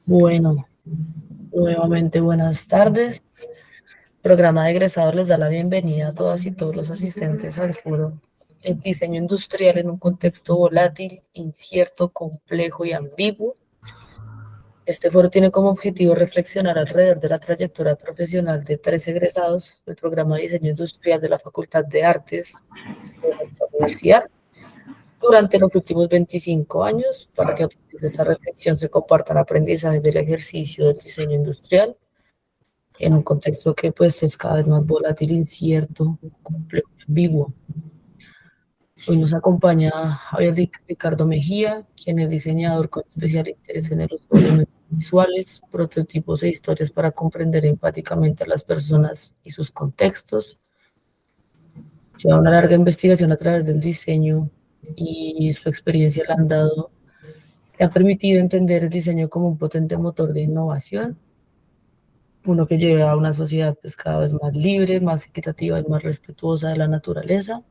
Bueno, nuevamente buenas tardes. Programa de egresados les da la bienvenida a todas y todos los asistentes al foro El diseño industrial en un contexto volátil, incierto, complejo y ambiguo. Este foro tiene como objetivo reflexionar alrededor de la trayectoria profesional de tres egresados del programa de diseño industrial de la Facultad de Artes de nuestra universidad durante los últimos 25 años, para que a partir de esta reflexión se compartan aprendizajes del ejercicio del diseño industrial en un contexto que pues es cada vez más volátil, incierto, complejo y ambiguo. Hoy nos acompaña Javier Ricardo Mejía, quien es diseñador con especial interés en el uso de elementos visuales, prototipos e historias para comprender empáticamente a las personas y sus contextos. Lleva una larga investigación a través del diseño y su experiencia le ha permitido entender el diseño como un potente motor de innovación, uno que lleva a una sociedad pues, cada vez más libre, más equitativa y más respetuosa de la naturaleza.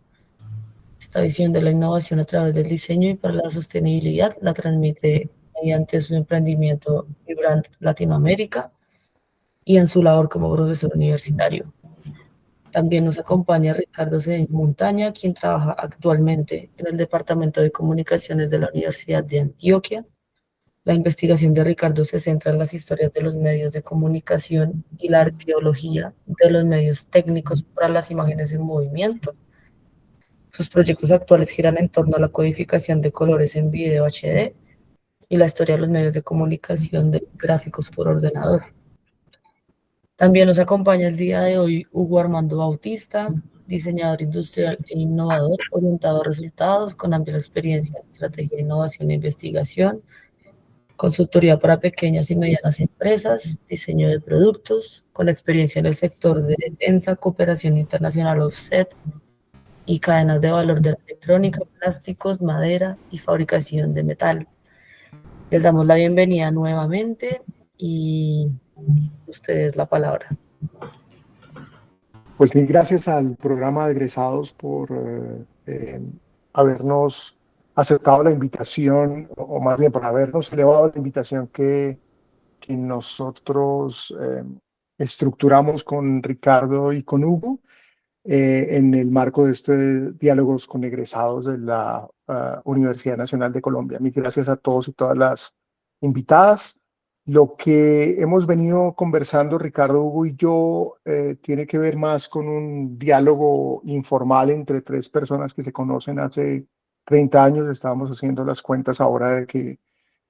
Esta visión de la innovación a través del diseño y para la sostenibilidad la transmite mediante su emprendimiento Vibrant Latinoamérica y en su labor como profesor universitario. También nos acompaña Ricardo Cedín Montaña, quien trabaja actualmente en el Departamento de Comunicaciones de la Universidad de Antioquia. La investigación de Ricardo se centra en las historias de los medios de comunicación y la arqueología de los medios técnicos para las imágenes en movimiento. Sus proyectos actuales giran en torno a la codificación de colores en video HD y la historia de los medios de comunicación de gráficos por ordenador. También nos acompaña el día de hoy Hugo Armando Bautista, diseñador industrial e innovador, orientado a resultados con amplia experiencia en estrategia de innovación e investigación, consultoría para pequeñas y medianas empresas, diseño de productos, con experiencia en el sector de defensa, cooperación internacional offset y cadenas de valor de la electrónica, plásticos, madera y fabricación de metal. Les damos la bienvenida nuevamente y ustedes la palabra. Pues mil gracias al programa de egresados por habernos aceptado la invitación, o más bien por habernos elevado la invitación que nosotros estructuramos con Ricardo y con Hugo en el marco de este diálogos con egresados de la Universidad Nacional de Colombia. Mil gracias a todos y todas las invitadas. Lo que hemos venido conversando, Ricardo, Hugo y yo, tiene que ver más con un diálogo informal entre tres personas que se conocen hace 30 años. Estábamos haciendo las cuentas ahora de que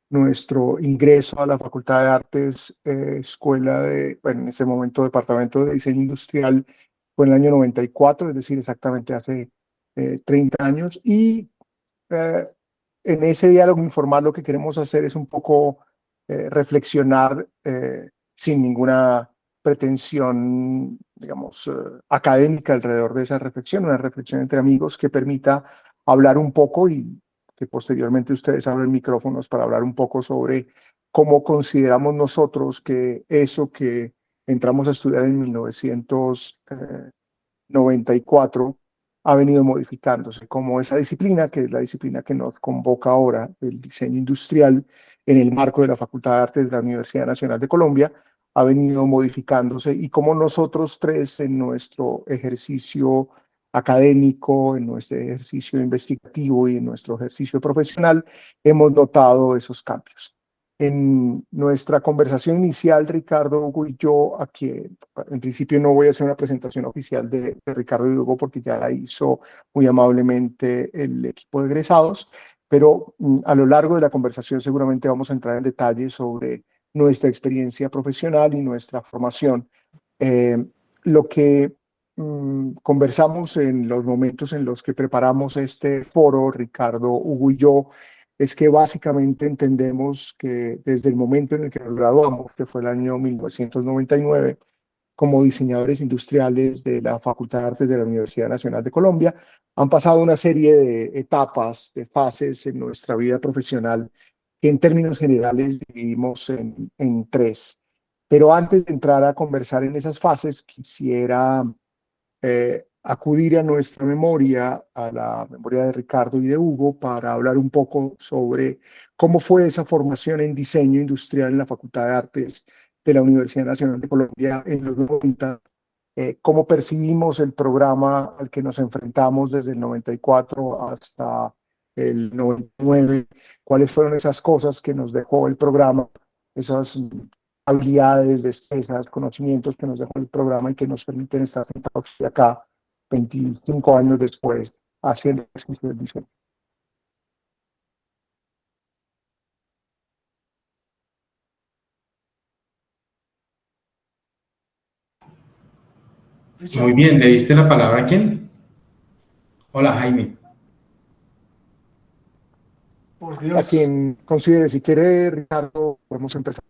nuestro ingreso a la Facultad de Artes, Escuela de, bueno, en ese momento Departamento de Diseño Industrial, fue en el año 94, es decir, exactamente hace 30 años. Y eh, en ese diálogo informal lo que queremos hacer es un poco reflexionar sin ninguna pretensión, digamos, académica alrededor de esa reflexión, una reflexión entre amigos que permita hablar un poco y que posteriormente ustedes abren micrófonos para hablar un poco sobre cómo consideramos nosotros que eso que entramos a estudiar en 1994 ha venido modificándose, como esa disciplina, que es la disciplina que nos convoca ahora, el diseño industrial, en el marco de la Facultad de Artes de la Universidad Nacional de Colombia, ha venido modificándose y como nosotros tres en nuestro ejercicio académico, en nuestro ejercicio investigativo y en nuestro ejercicio profesional, hemos notado esos cambios. En nuestra conversación inicial, Ricardo, Hugo y yo, aquí en principio no voy a hacer una presentación oficial de Ricardo y Hugo porque ya la hizo muy amablemente el equipo de egresados, pero a lo largo de la conversación seguramente vamos a entrar en detalle sobre nuestra experiencia profesional y nuestra formación. Eh, lo que conversamos en los momentos en los que preparamos este foro, Ricardo, Hugo y yo, es que básicamente entendemos que desde el momento en el que nos graduamos, que fue el año 1999, como diseñadores industriales de la Facultad de Artes de la Universidad Nacional de Colombia, han pasado una serie de etapas, de fases en nuestra vida profesional que en términos generales dividimos en tres. Pero antes de entrar a conversar en esas fases, quisiera acudir a nuestra memoria, a la memoria de Ricardo y de Hugo, para hablar un poco sobre cómo fue esa formación en diseño industrial en la Facultad de Artes de la Universidad Nacional de Colombia en los 90, cómo percibimos el programa al que nos enfrentamos desde el 94 hasta el 99, cuáles fueron esas cosas que nos dejó el programa, esas habilidades, destrezas, conocimientos que nos dejó el programa y que nos permiten estar sentados acá 25 años después haciendo ejercicio del diseño. Muy bien, ¿le diste la palabra a quién? Hola, Jaime. Por Dios. A quien considere, si quiere, Ricardo, podemos empezar.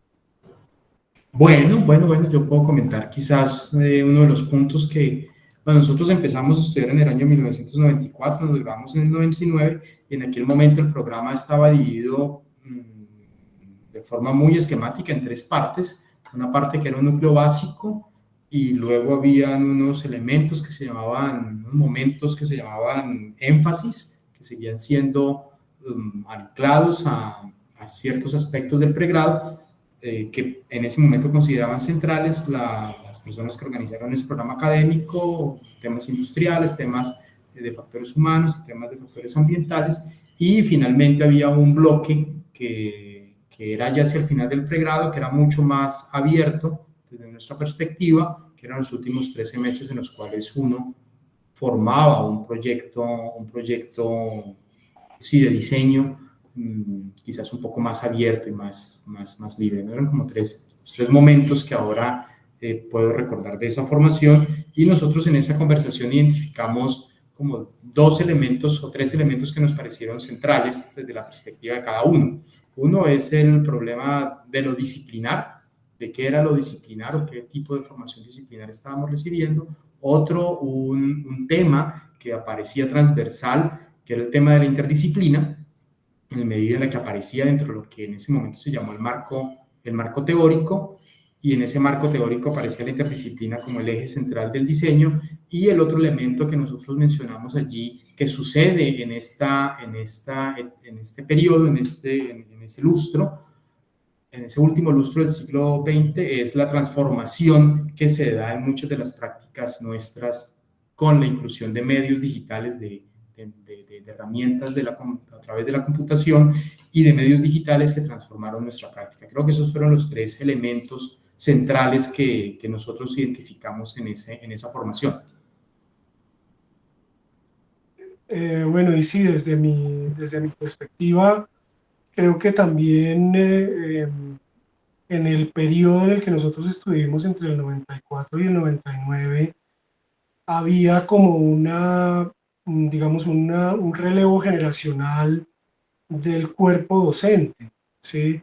Bueno, yo puedo comentar quizás uno de los puntos que, bueno, nosotros empezamos a estudiar en el año 1994, nos graduamos en el 99, y en aquel momento el programa estaba dividido de forma muy esquemática en tres partes. Una parte que era un núcleo básico, y luego habían unos elementos que se llamaban, unos momentos que se llamaban énfasis, que seguían siendo anclados a ciertos aspectos del pregrado, que en ese momento consideraban centrales las personas que organizaron ese programa académico, temas industriales, temas de factores humanos, temas de factores ambientales, y finalmente había un bloque que era ya hacia el final del pregrado, que era mucho más abierto desde nuestra perspectiva, que eran los últimos 13 meses en los cuales uno formaba un proyecto sí, de diseño, quizás un poco más abierto y más libre, ¿no? Eran como tres momentos que ahora puedo recordar de esa formación, y nosotros en esa conversación identificamos como dos elementos o tres elementos que nos parecieron centrales desde la perspectiva de cada uno. Uno es el problema de lo disciplinar, de qué era lo disciplinar o qué tipo de formación disciplinar estábamos recibiendo. Otro, un tema que aparecía transversal, que era el tema de la interdisciplina, en medida en la que aparecía dentro de lo que en ese momento se llamó el marco teórico, y en ese marco teórico aparecía la interdisciplina como el eje central del diseño. Y el otro elemento que nosotros mencionamos allí, que sucede en este periodo, en ese lustro, en ese último lustro del siglo XX, es la transformación que se da en muchas de las prácticas nuestras con la inclusión de medios digitales, de herramientas a través de la computación, y de medios digitales que transformaron nuestra práctica. Creo que esos fueron los tres elementos centrales que nosotros identificamos en esa formación. Bueno, y sí, desde mi perspectiva, creo que también en el periodo en el que nosotros estuvimos entre el 94 y el 99, había como digamos, un relevo generacional del cuerpo docente, ¿sí?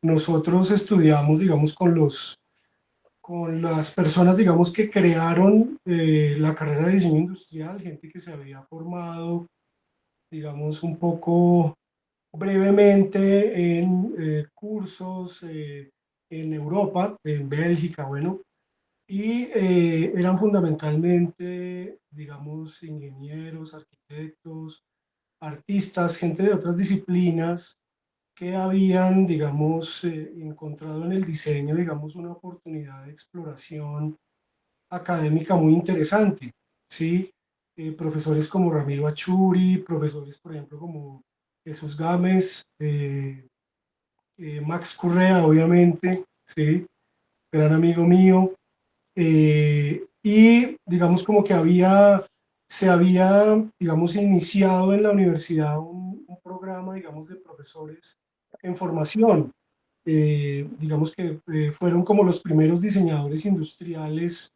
Nosotros estudiamos, digamos, con las personas, digamos, que crearon la carrera de diseño industrial, gente que se había formado, digamos, un poco brevemente en cursos en Europa, en Bélgica, bueno, y eran fundamentalmente, digamos, ingenieros, arquitectos, artistas, gente de otras disciplinas que habían, digamos, encontrado en el diseño, digamos, una oportunidad de exploración académica muy interesante, ¿sí? Profesores como Ramiro Achuri, profesores, por ejemplo, como Jesús Gámez, Max Correa, obviamente, ¿sí? Gran amigo mío, y digamos como que se había, digamos, iniciado en la universidad un programa, digamos, de profesores en formación. Digamos que fueron como los primeros diseñadores industriales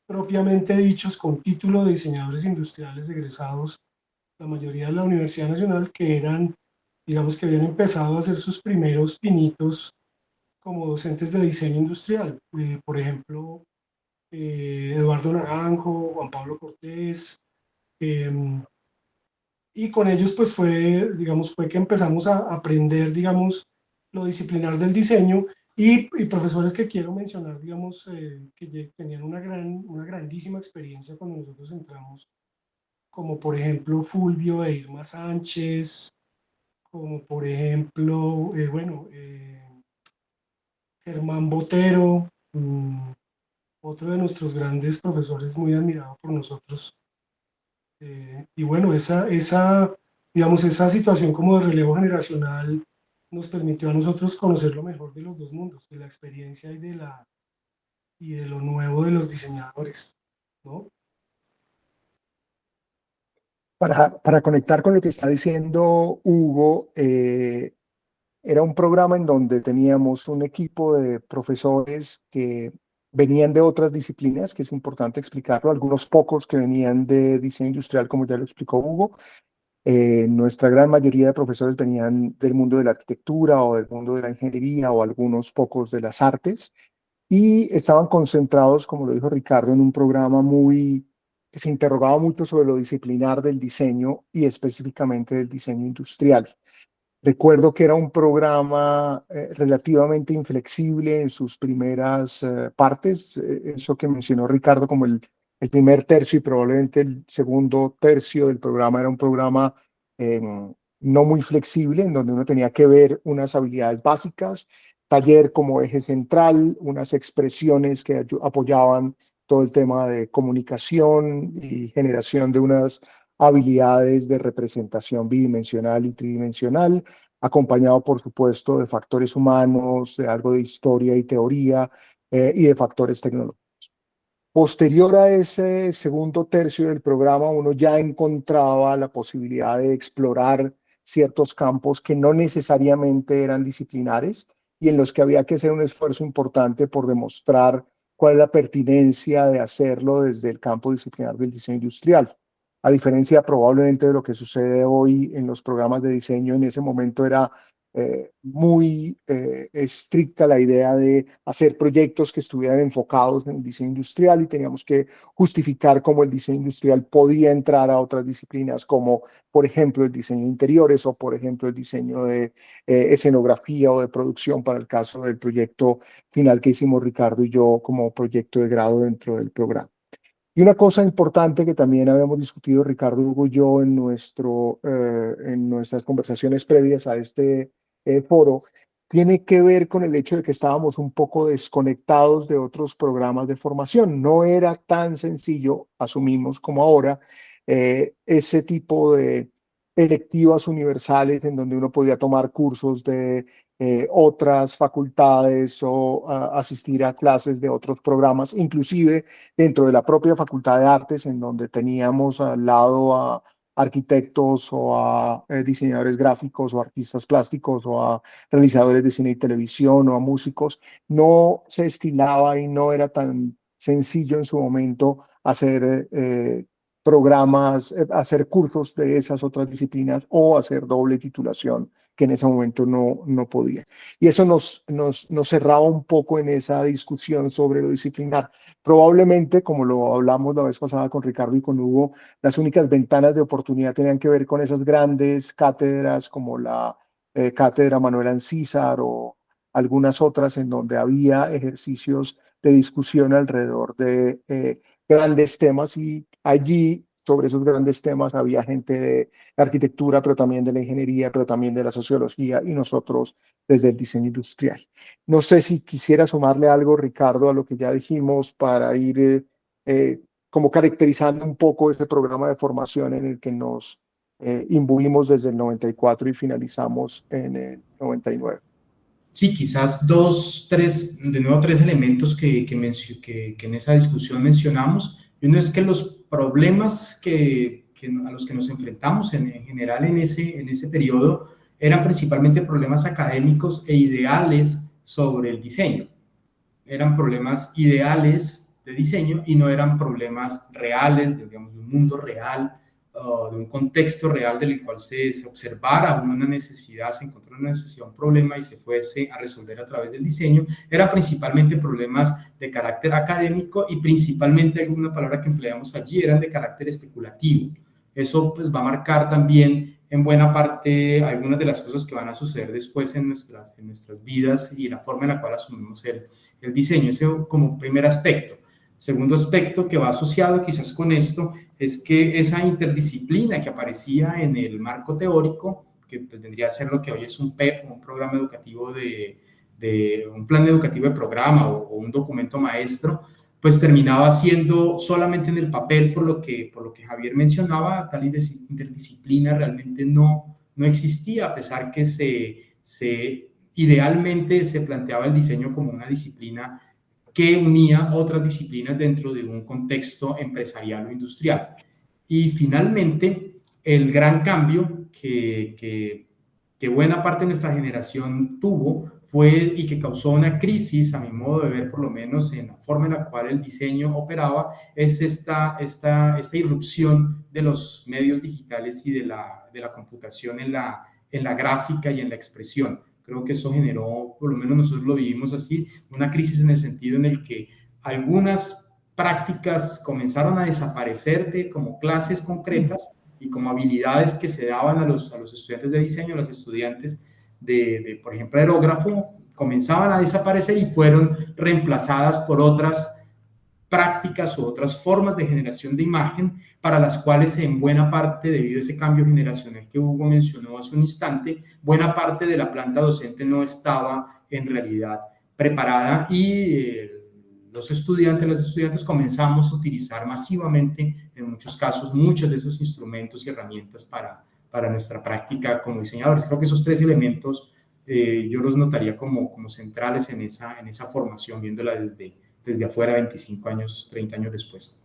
propiamente dichos, con título de diseñadores industriales egresados, la mayoría de la Universidad Nacional, que eran, digamos, que habían empezado a hacer sus primeros pinitos como docentes de diseño industrial. Por ejemplo, Eduardo Naranjo, Juan Pablo Cortés, y con ellos fue que empezamos a aprender, digamos, lo disciplinar del diseño, Y profesores que quiero mencionar, digamos, tenían una grandísima experiencia cuando nosotros entramos, como por ejemplo Fulvio e Irma Sánchez, como por ejemplo, Germán Botero, otro de nuestros grandes profesores muy admirado por nosotros. Y bueno, digamos, esa situación como de relevo generacional nos permitió a nosotros conocer lo mejor de los dos mundos, de la experiencia y de lo nuevo de los diseñadores, ¿no? Para conectar con lo que está diciendo Hugo, era un programa en donde teníamos un equipo de profesores que venían de otras disciplinas, que es importante explicarlo, algunos pocos que venían de diseño industrial, como ya lo explicó Hugo. Nuestra gran mayoría de profesores venían del mundo de la arquitectura o del mundo de la ingeniería o algunos pocos de las artes y estaban concentrados, como lo dijo Ricardo, en un programa que se interrogaba mucho sobre lo disciplinar del diseño y específicamente del diseño industrial. Recuerdo que era un programa relativamente inflexible en sus primeras partes, eso que mencionó Ricardo como el primer tercio y probablemente el segundo tercio del programa era un programa eh, no muy flexible, en donde uno tenía que ver unas habilidades básicas, taller como eje central, unas expresiones que apoyaban todo el tema de comunicación y generación de unas habilidades de representación bidimensional y tridimensional, acompañado, por supuesto, de factores humanos, de algo de historia y teoría y de factores tecnológicos. Posterior a ese segundo tercio del programa, uno ya encontraba la posibilidad de explorar ciertos campos que no necesariamente eran disciplinares y en los que había que hacer un esfuerzo importante por demostrar cuál es la pertinencia de hacerlo desde el campo disciplinar del diseño industrial. A diferencia probablemente de lo que sucede hoy en los programas de diseño, en ese momento era muy estricta la idea de hacer proyectos que estuvieran enfocados en el diseño industrial y teníamos que justificar cómo el diseño industrial podía entrar a otras disciplinas como, por ejemplo, el diseño de interiores o, por ejemplo, el diseño de escenografía o de producción para el caso del proyecto final que hicimos Ricardo y yo como proyecto de grado dentro del programa. Y una cosa importante que también habíamos discutido Ricardo, Hugo y yo en nuestras conversaciones previas a este foro, tiene que ver con el hecho de que estábamos un poco desconectados de otros programas de formación. No era tan sencillo, asumimos como ahora, ese tipo de electivas universales en donde uno podía tomar cursos de otras facultades o asistir a clases de otros programas, inclusive dentro de la propia Facultad de Artes, en donde teníamos al lado a arquitectos o a diseñadores gráficos o artistas plásticos o a realizadores de cine y televisión o a músicos, no se estilaba y no era tan sencillo en su momento hacer programas, hacer cursos de esas otras disciplinas o hacer doble titulación, que en ese momento no podía. Y eso nos cerraba un poco en esa discusión sobre lo disciplinar. Probablemente, como lo hablamos la vez pasada con Ricardo y con Hugo, las únicas ventanas de oportunidad tenían que ver con esas grandes cátedras como la cátedra Manuel Ancísar o algunas otras en donde había ejercicios de discusión alrededor de grandes temas y allí sobre esos grandes temas había gente de la arquitectura, pero también de la ingeniería, pero también de la sociología y nosotros desde el diseño industrial. No sé si quisiera sumarle algo, Ricardo, a lo que ya dijimos para ir como caracterizando un poco ese programa de formación en el que nos imbuimos desde el 94 y finalizamos en el 99. Sí, quizás de nuevo tres elementos que en esa discusión mencionamos. Y uno es que los problemas a los que nos enfrentamos en general en ese periodo eran principalmente problemas académicos e ideales sobre el diseño. Eran problemas ideales de diseño y no eran problemas reales, digamos, de un mundo real, de un contexto real del cual se observara una necesidad, se encontró una necesidad, un problema y se fuese a resolver a través del diseño. Eran principalmente problemas de carácter académico y principalmente, alguna palabra que empleamos allí, eran de carácter especulativo. Eso pues va a marcar también en buena parte algunas de las cosas que van a suceder después en nuestras vidas y la forma en la cual asumimos el diseño. Ese como primer aspecto. Segundo aspecto que va asociado quizás con esto es que esa interdisciplina que aparecía en el marco teórico, que tendría que ser lo que hoy es un PEP, un programa educativo de un plan educativo de programa o un documento maestro, pues terminaba siendo solamente en el papel, por lo que Javier mencionaba, tal interdisciplina realmente no existía, a pesar que idealmente se planteaba el diseño como una disciplina que unía otras disciplinas dentro de un contexto empresarial o industrial. Y finalmente, el gran cambio que buena parte de nuestra generación tuvo fue y que causó una crisis, a mi modo de ver, por lo menos en la forma en la cual el diseño operaba, es esta irrupción de los medios digitales y de la computación en la gráfica y en la expresión. Creo que eso generó, por lo menos nosotros lo vivimos así, una crisis en el sentido en el que algunas prácticas comenzaron a desaparecer de como clases concretas y como habilidades que se daban a los estudiantes de diseño, a los estudiantes por ejemplo, aerógrafo, comenzaban a desaparecer y fueron reemplazadas por otras prácticas u otras formas de generación de imagen para las cuales en buena parte, debido a ese cambio generacional que Hugo mencionó hace un instante, buena parte de la planta docente no estaba en realidad preparada y los estudiantes, las estudiantes comenzamos a utilizar masivamente, en muchos casos, muchos de esos instrumentos y herramientas para nuestra práctica como diseñadores. Creo que esos tres elementos yo los notaría como centrales en esa formación, viéndola desde afuera 25 años, 30 años después.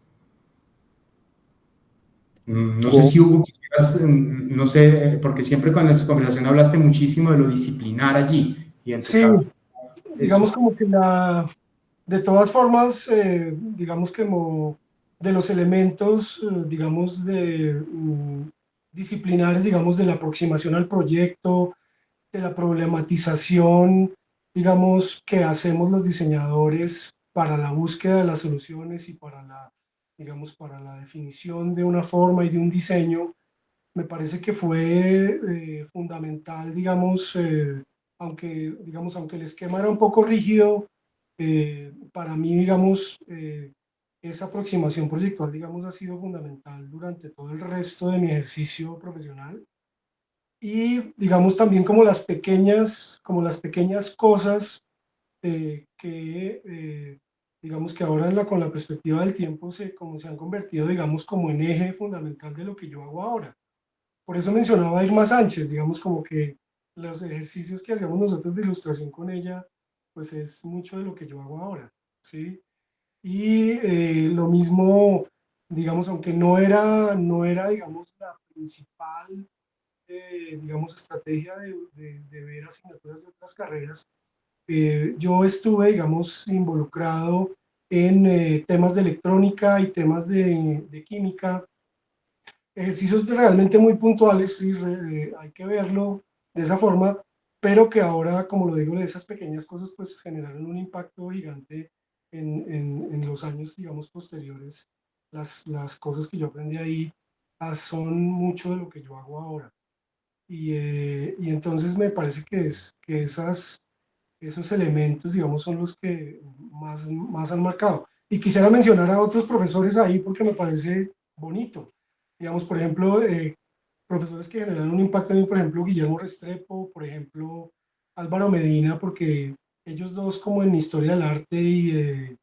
No sé si Hugo quisieras, no sé, porque siempre con esta conversación hablaste muchísimo de lo disciplinar allí. Y en tu Sí, caso, digamos como que de todas formas, digamos que como de los elementos, digamos, disciplinares, digamos, de la aproximación al proyecto, de la problematización, digamos, que hacemos los diseñadores para la búsqueda de las soluciones y para digamos, para la definición de una forma y de un diseño, me parece que fue fundamental, digamos, aunque el esquema era un poco rígido, para mí, digamos, esa aproximación proyectual, digamos, ha sido fundamental durante todo el resto de mi ejercicio profesional. Y, digamos, también como las pequeñas cosas digamos, que ahora con la perspectiva del tiempo como se han convertido, digamos, como en eje fundamental de lo que yo hago ahora. Por eso mencionaba a Irma Sánchez, digamos, como que los ejercicios que hacíamos nosotros de ilustración con ella, pues es mucho de lo que yo hago ahora, ¿sí? Y lo mismo, digamos, aunque no era, digamos, la principal, digamos, estrategia de ver asignaturas de otras carreras, yo estuve, digamos, involucrado en temas de electrónica y temas de química, ejercicios realmente muy puntuales, y hay que verlo de esa forma, pero que ahora, como lo digo, esas pequeñas cosas pues generaron un impacto gigante en los años, digamos, posteriores. Las cosas que yo aprendí ahí son mucho de lo que yo hago ahora. Y entonces me parece que esos elementos, digamos, son los que más han marcado. Y quisiera mencionar a otros profesores ahí porque me parece bonito. Digamos, por ejemplo, profesores que generan un impacto en mí, por ejemplo, Guillermo Restrepo, por ejemplo, Álvaro Medina, porque ellos dos como en historia del arte y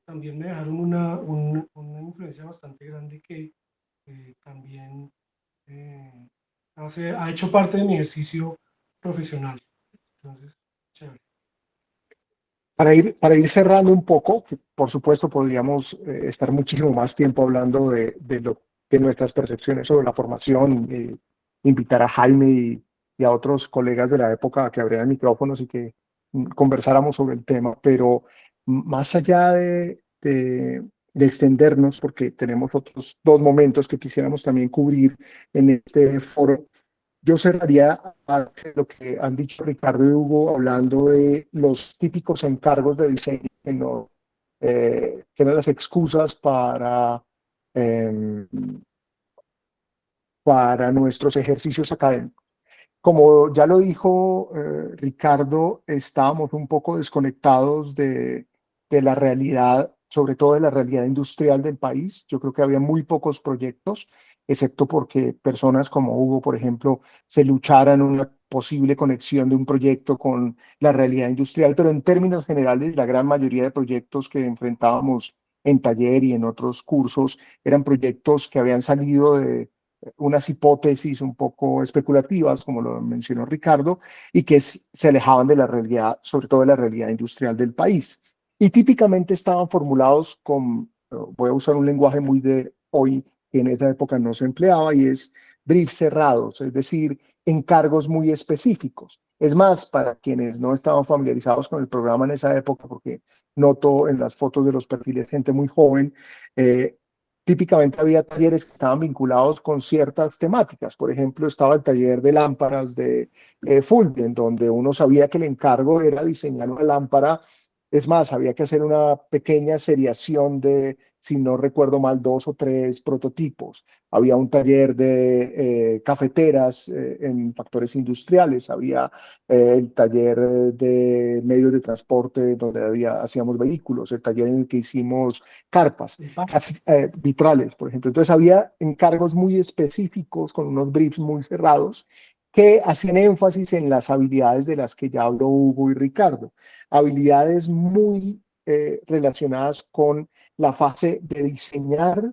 también me dejaron una influencia bastante grande que también eh, ha hecho parte de mi ejercicio profesional. Entonces, chévere. Para ir cerrando un poco, por supuesto podríamos estar muchísimo más tiempo hablando de nuestras percepciones sobre la formación, invitar a Jaime y a otros colegas de la época a que abrieran micrófonos y que conversáramos sobre el tema, pero más allá de extendernos, porque tenemos otros dos momentos que quisiéramos también cubrir en este foro. Yo cerraría a lo que han dicho Ricardo y Hugo hablando de los típicos encargos de diseño que eran las excusas para eh, para nuestros ejercicios académicos. Como ya lo dijo Ricardo, estábamos un poco desconectados de la realidad, sobre todo de la realidad industrial del país. Yo creo que había muy pocos proyectos, excepto porque personas como Hugo, por ejemplo, se lucharan una posible conexión de un proyecto con la realidad industrial, pero en términos generales, la gran mayoría de proyectos que enfrentábamos en taller y en otros cursos eran proyectos que habían salido de unas hipótesis un poco especulativas, como lo mencionó Ricardo, y que se alejaban de la realidad, sobre todo de la realidad industrial del país. Y típicamente estaban formulados con, voy a usar un lenguaje muy de hoy, que en esa época no se empleaba, y es briefs cerrados, es decir, encargos muy específicos. Es más, para quienes no estaban familiarizados con el programa en esa época, porque noto en las fotos de los perfiles gente muy joven, típicamente había talleres que estaban vinculados con ciertas temáticas. Por ejemplo, estaba el taller de lámparas de Fulgen, donde uno sabía que el encargo era diseñar una lámpara. Es más, había que hacer una pequeña seriación de, si no recuerdo mal, 2 o 3 prototipos. Había un taller de cafeteras en factores industriales. Había el taller de medios de transporte donde hacíamos vehículos. El taller en el que hicimos carpas, vitrales, por ejemplo. Entonces había encargos muy específicos con unos briefs muy cerrados que hacían énfasis en las habilidades de las que ya habló Hugo y Ricardo, habilidades muy relacionadas con la fase de diseñar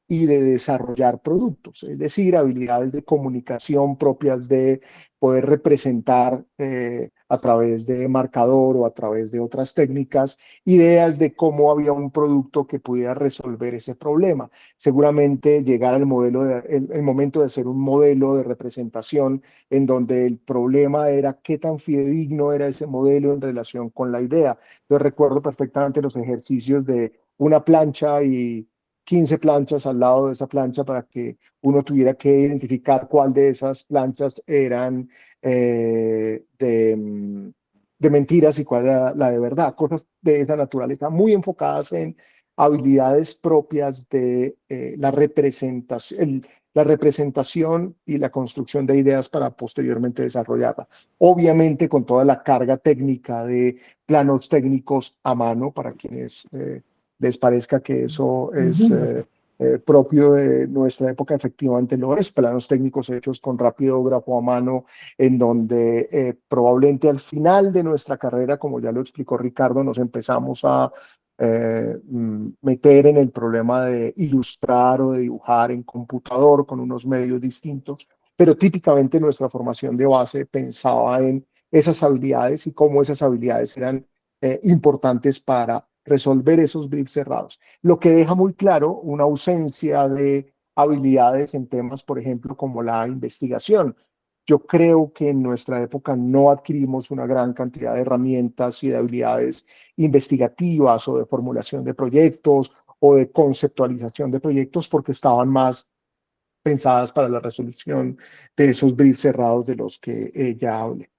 y de desarrollar productos, es decir, habilidades de comunicación propias de poder representar a través de marcador o a través de otras técnicas, ideas de cómo había un producto que pudiera resolver ese problema. Seguramente llegar al modelo el momento de hacer un modelo de representación en donde el problema era qué tan fidedigno era ese modelo en relación con la idea. Yo recuerdo perfectamente los ejercicios de una plancha y 15 planchas al lado de esa plancha para que uno tuviera que identificar cuál de esas planchas eran de mentiras y cuál era la de verdad. Cosas de esa naturaleza muy enfocadas en habilidades propias de la representación y la construcción de ideas para posteriormente desarrollarla. Obviamente con toda la carga técnica de planos técnicos a mano para quienes les parezca que eso es propio de nuestra época, efectivamente lo es, planos técnicos hechos con rapidógrafo a mano, en donde probablemente al final de nuestra carrera, como ya lo explicó Ricardo, nos empezamos a meter en el problema de ilustrar o de dibujar en computador con unos medios distintos, pero típicamente nuestra formación de base pensaba en esas habilidades y cómo esas habilidades eran importantes para resolver esos briefs cerrados. Lo que deja muy claro una ausencia de habilidades en temas, por ejemplo, como la investigación. Yo creo que en nuestra época no adquirimos una gran cantidad de herramientas y de habilidades investigativas o de formulación de proyectos o de conceptualización de proyectos porque estaban más pensadas para la resolución de esos briefs cerrados de los que ya hablé.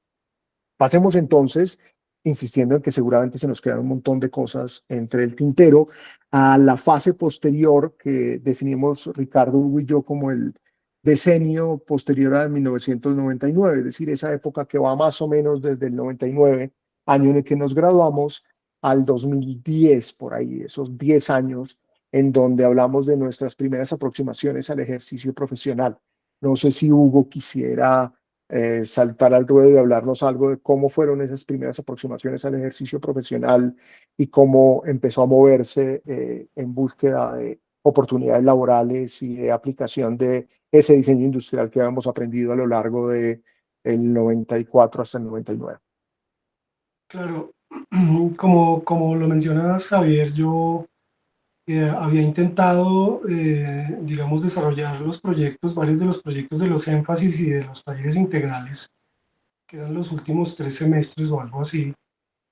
Pasemos entonces, insistiendo en que seguramente se nos quedan un montón de cosas entre el tintero, a la fase posterior que definimos Ricardo, Hugo y yo como el decenio posterior al 1999, es decir, esa época que va más o menos desde el 99, año en el que nos graduamos, al 2010, por ahí, esos 10 años en donde hablamos de nuestras primeras aproximaciones al ejercicio profesional. No sé si Hugo quisiera saltar al ruedo y hablarnos algo de cómo fueron esas primeras aproximaciones al ejercicio profesional y cómo empezó a moverse en búsqueda de oportunidades laborales y de aplicación de ese diseño industrial que habíamos aprendido a lo largo del 94 hasta el 99. Claro, como lo mencionas, Javier, yo había intentado, digamos, desarrollar los proyectos, varios de los proyectos de los énfasis y de los talleres integrales, que eran los últimos 3 semestres o algo así,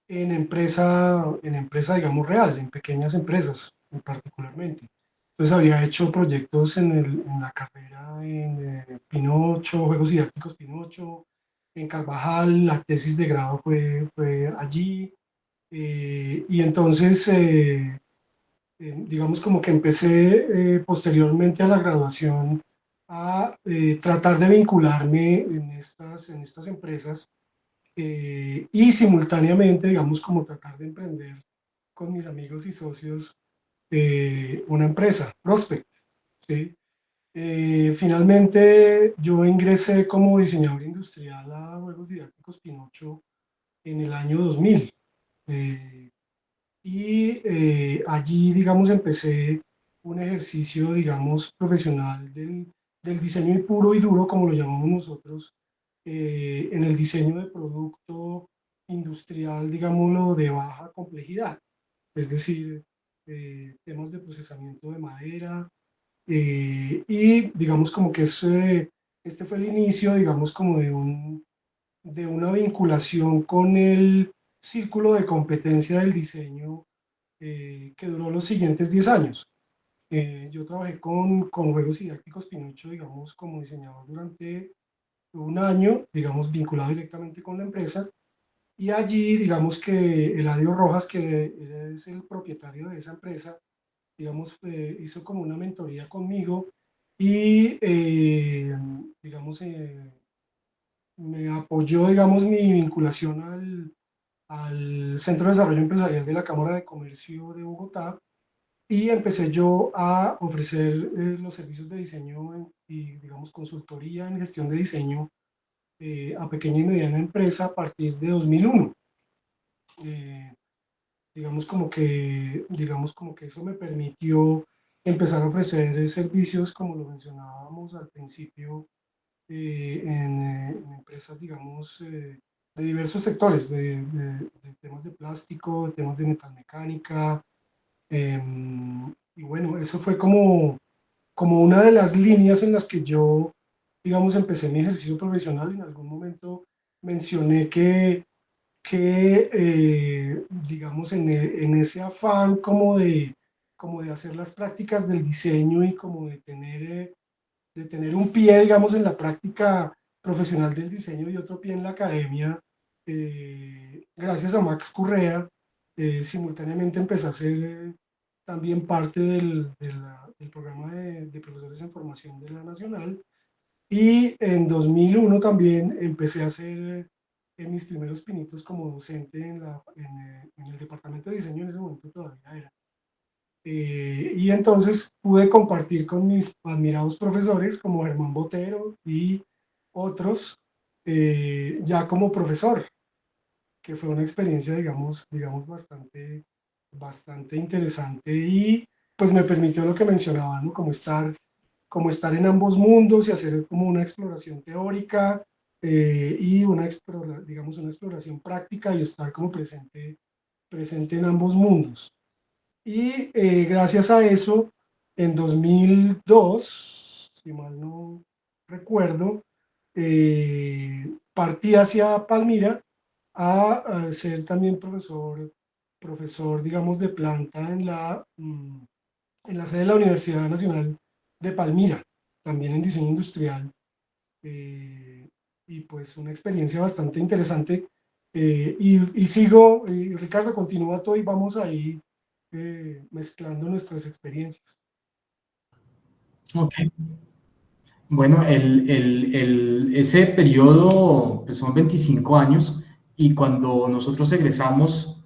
en empresa, digamos, real, en pequeñas empresas, particularmente. Entonces había hecho proyectos en la carrera en Pinocho, Juegos Didácticos Pinocho, en Carvajal, la tesis de grado fue allí, y entonces, digamos, como que empecé posteriormente a la graduación a tratar de vincularme en estas empresas y simultáneamente, digamos, como tratar de emprender con mis amigos y socios una empresa, Prospect, ¿sí? Finalmente, yo ingresé como diseñador industrial a Juegos Didácticos Pinocho en el año 2000. eh, Allí, digamos, empecé un ejercicio, digamos, profesional del diseño puro y duro, como lo llamamos nosotros, en el diseño de producto industrial, digámoslo, de baja complejidad, es decir, temas de procesamiento de madera, y digamos como que este fue el inicio, digamos, como de una vinculación con el círculo de competencia del diseño que duró los siguientes 10 años. Yo trabajé con Juegos Didácticos Pinocho, digamos, como diseñador durante un año, digamos, vinculado directamente con la empresa. Y allí, digamos que Eladio Rojas, que es el propietario de esa empresa, digamos, hizo como una mentoría conmigo y, digamos, me apoyó, digamos, mi vinculación al Centro de Desarrollo Empresarial de la Cámara de Comercio de Bogotá y empecé yo a ofrecer los servicios de diseño y, digamos, consultoría en gestión de diseño a pequeña y mediana empresa a partir de 2001. Eh, digamos como que eso me permitió empezar a ofrecer servicios, como lo mencionábamos al principio, en empresas, digamos, de diversos sectores, de temas de plástico, de temas de metalmecánica. Y bueno, eso fue como una de las líneas en las que yo, digamos, empecé mi ejercicio profesional. En algún momento mencioné que digamos, en ese afán como de hacer las prácticas del diseño y como de tener un pie, digamos, en la práctica profesional del diseño y otro pie en la academia, gracias a Max Correa, simultáneamente empecé a ser también parte del programa de profesores en formación de la Nacional. Y en 2001 también empecé a hacer mis primeros pinitos como docente en el departamento de diseño, en ese momento todavía era. Y entonces pude compartir con mis admirados profesores como Germán Botero y otros, ya como profesor, que fue una experiencia, digamos bastante interesante y pues me permitió lo que mencionaba, ¿no? Como estar en ambos mundos y hacer como una exploración teórica y digamos, una exploración práctica y estar como presente en ambos mundos. Y gracias a eso, en 2002, si mal no recuerdo, partí hacia Palmira a ser también profesor, digamos, de planta en la sede de la Universidad Nacional de Palmira, también en diseño industrial. Y pues una experiencia bastante interesante. Y sigo, Ricardo, continúa todo y vamos ahí mezclando nuestras experiencias. Ok. Bueno, ese periodo pues son 25 años y cuando nosotros egresamos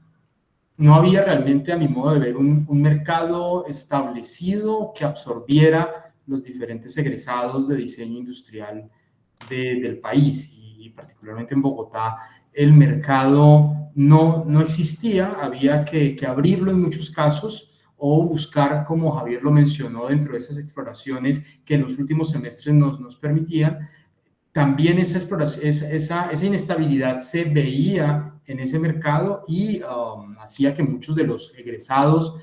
no había realmente, a mi modo de ver, un mercado establecido que absorbiera los diferentes egresados de diseño industrial del país y particularmente en Bogotá el mercado no existía, había que abrirlo en muchos casos o buscar, como Javier lo mencionó, dentro de esas exploraciones que en los últimos semestres nos permitían. También esa exploración, esa inestabilidad se veía en ese mercado y hacía que muchos de los egresados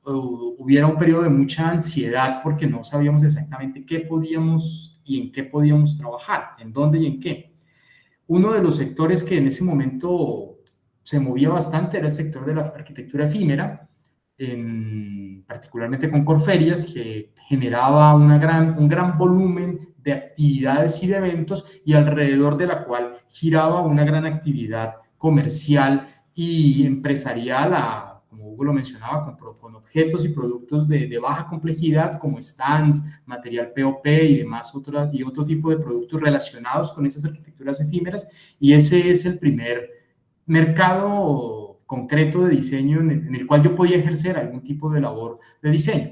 hubiera un periodo de mucha ansiedad porque no sabíamos exactamente qué podíamos y en qué podíamos trabajar, en dónde y en qué. Uno de los sectores que en ese momento se movía bastante era el sector de la arquitectura efímera, particularmente con Corferias, que generaba un gran volumen de actividades y de eventos y alrededor de la cual giraba una gran actividad comercial y empresarial como Hugo lo mencionaba, con objetos y productos de baja complejidad como stands, material POP y demás, y otro tipo de productos relacionados con esas arquitecturas efímeras, y ese es el primer mercado concreto de diseño en el cual yo podía ejercer algún tipo de labor de diseño.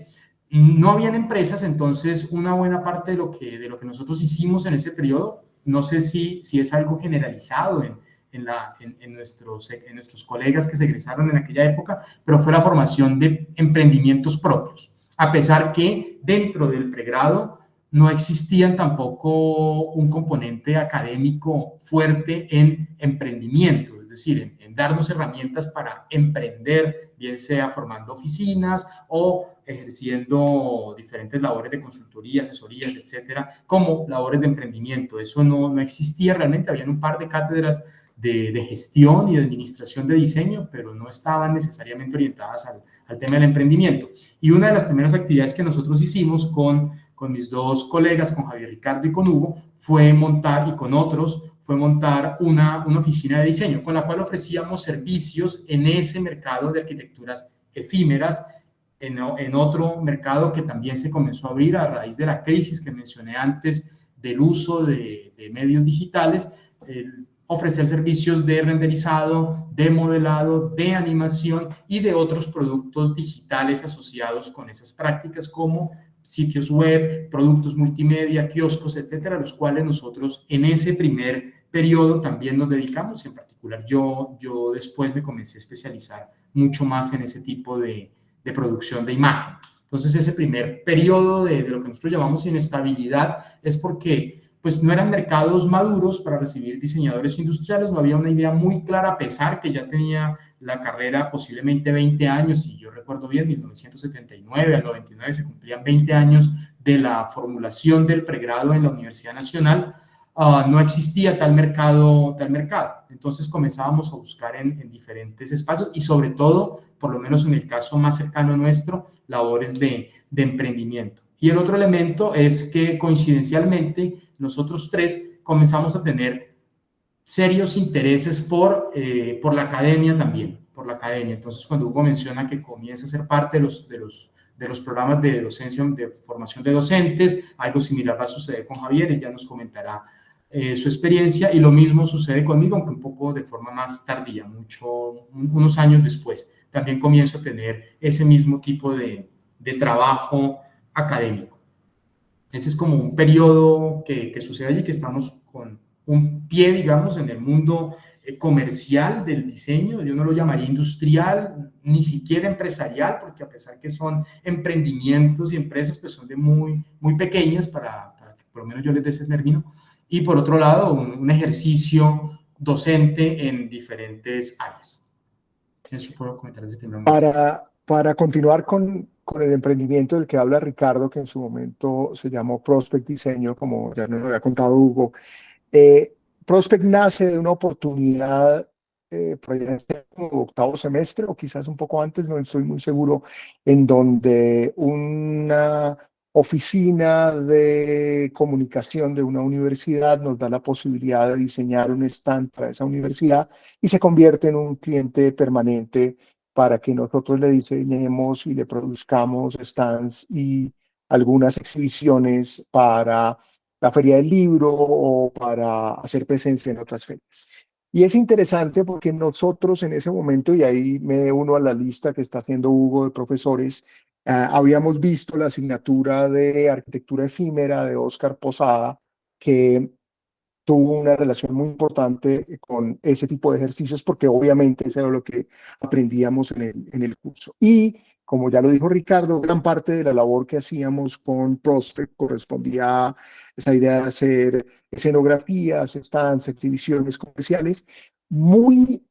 No habían empresas, entonces una buena parte de lo que nosotros hicimos en ese periodo, no sé si es algo generalizado en nuestros colegas que se egresaron en aquella época, pero fue la formación de emprendimientos propios, a pesar que dentro del pregrado no existían tampoco un componente académico fuerte en emprendimiento, es decir, en darnos herramientas para emprender, bien sea formando oficinas o ejerciendo diferentes labores de consultoría, asesorías, etcétera, como labores de emprendimiento. Eso no existía realmente, habían un par de cátedras de gestión y de administración de diseño, pero no estaban necesariamente orientadas al tema del emprendimiento. Y una de las primeras actividades que nosotros hicimos con mis dos colegas, con Javier Ricardo y con Hugo, fue montar, y con otros, fue montar una oficina de diseño, con la cual ofrecíamos servicios en ese mercado de arquitecturas efímeras, en otro mercado que también se comenzó a abrir a raíz de la crisis que mencioné antes, del uso de medios digitales, ofrecer servicios de renderizado, de modelado, de animación y de otros productos digitales asociados con esas prácticas, como sitios web, productos multimedia, kioscos, etcétera, los cuales nosotros en ese primer periodo también nos dedicamos. En particular, yo después me comencé a especializar mucho más en ese tipo de producción de imagen. Entonces, ese primer periodo de lo que nosotros llamamos inestabilidad es porque pues no eran mercados maduros para recibir diseñadores industriales, no había una idea muy clara, a pesar que ya tenía la carrera posiblemente 20 años, y yo recuerdo bien, 1979 al 99 se cumplían 20 años de la formulación del pregrado en la Universidad Nacional. No existía tal mercado. Entonces comenzábamos a buscar en diferentes espacios y sobre todo, por lo menos en el caso más cercano nuestro, labores de emprendimiento. Y el otro elemento es que coincidencialmente nosotros tres comenzamos a tener serios intereses por la academia también, por la academia. Entonces, cuando Hugo menciona que comienza a ser parte de los programas de docencia, de formación de docentes, algo similar va a suceder con Javier, y ya nos comentará su experiencia, y lo mismo sucede conmigo, aunque un poco de forma más tardía, unos años después. También comienzo a tener ese mismo tipo de trabajo académico. Ese es como un periodo que sucede allí, que estamos con un pie, digamos, en el mundo comercial del diseño. Yo no lo llamaría industrial, ni siquiera empresarial, porque a pesar que son emprendimientos y empresas, pues son de muy pequeñas para que por lo menos yo les dé ese término. Y por otro lado, un ejercicio docente en diferentes áreas. Eso puedo comentar desde el primer momento. Para continuar con el emprendimiento del que habla Ricardo, que en su momento se llamó Prospect Diseño, como ya nos había contado Hugo, Prospect nace de una oportunidad, por allá como octavo semestre o quizás un poco antes, no estoy muy seguro, en donde una oficina de comunicación de una universidad nos da la posibilidad de diseñar un stand para esa universidad y se convierte en un cliente permanente para que nosotros le diseñemos y le produzcamos stands y algunas exhibiciones para la Feria del Libro o para hacer presencia en otras ferias. Y es interesante porque nosotros en ese momento, y ahí me uno a la lista que está haciendo Hugo de profesores, habíamos visto la asignatura de arquitectura efímera de Óscar Posada, que tuvo una relación muy importante con ese tipo de ejercicios, porque obviamente eso era lo que aprendíamos en el curso. Y como ya lo dijo Ricardo, gran parte de la labor que hacíamos con Prospect correspondía a esa idea de hacer escenografías, stands, exhibiciones comerciales, muy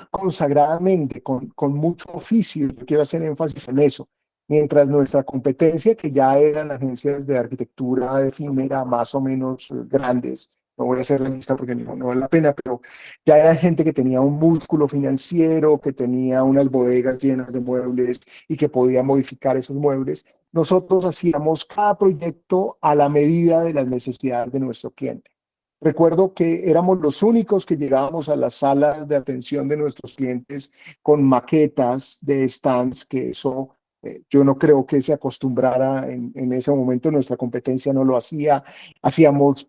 consagradamente, con mucho oficio. Yo quiero hacer énfasis en eso. Mientras nuestra competencia, que ya eran agencias de arquitectura efímera más o menos grandes, no voy a hacer la lista porque no vale la pena, pero ya era gente que tenía un músculo financiero, que tenía unas bodegas llenas de muebles y que podía modificar esos muebles. Nosotros hacíamos cada proyecto a la medida de las necesidades de nuestro cliente. Recuerdo que éramos los únicos que llegábamos a las salas de atención de nuestros clientes con maquetas de stands, que eso yo no creo que se acostumbrara en ese momento, nuestra competencia no lo hacía. Hacíamos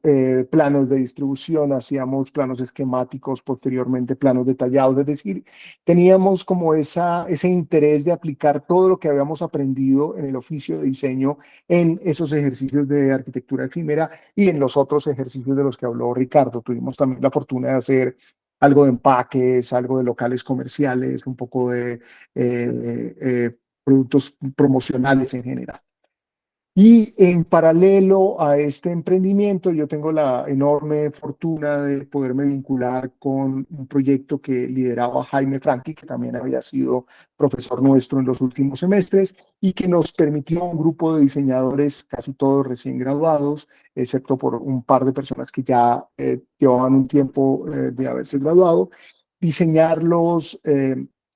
planos de distribución, hacíamos planos esquemáticos, posteriormente planos detallados, es decir, teníamos como ese interés de aplicar todo lo que habíamos aprendido en el oficio de diseño en esos ejercicios de arquitectura efímera y en los otros ejercicios de los que habló Ricardo. Tuvimos también la fortuna de hacer algo de empaques, algo de locales comerciales, un poco de productos promocionales en general. Y en paralelo a este emprendimiento, yo tengo la enorme fortuna de poderme vincular con un proyecto que lideraba Jaime Franqui, que también había sido profesor nuestro en los últimos semestres y que nos permitió un grupo de diseñadores, casi todos recién graduados, excepto por un par de personas que ya llevaban un tiempo de haberse graduado, diseñarlos.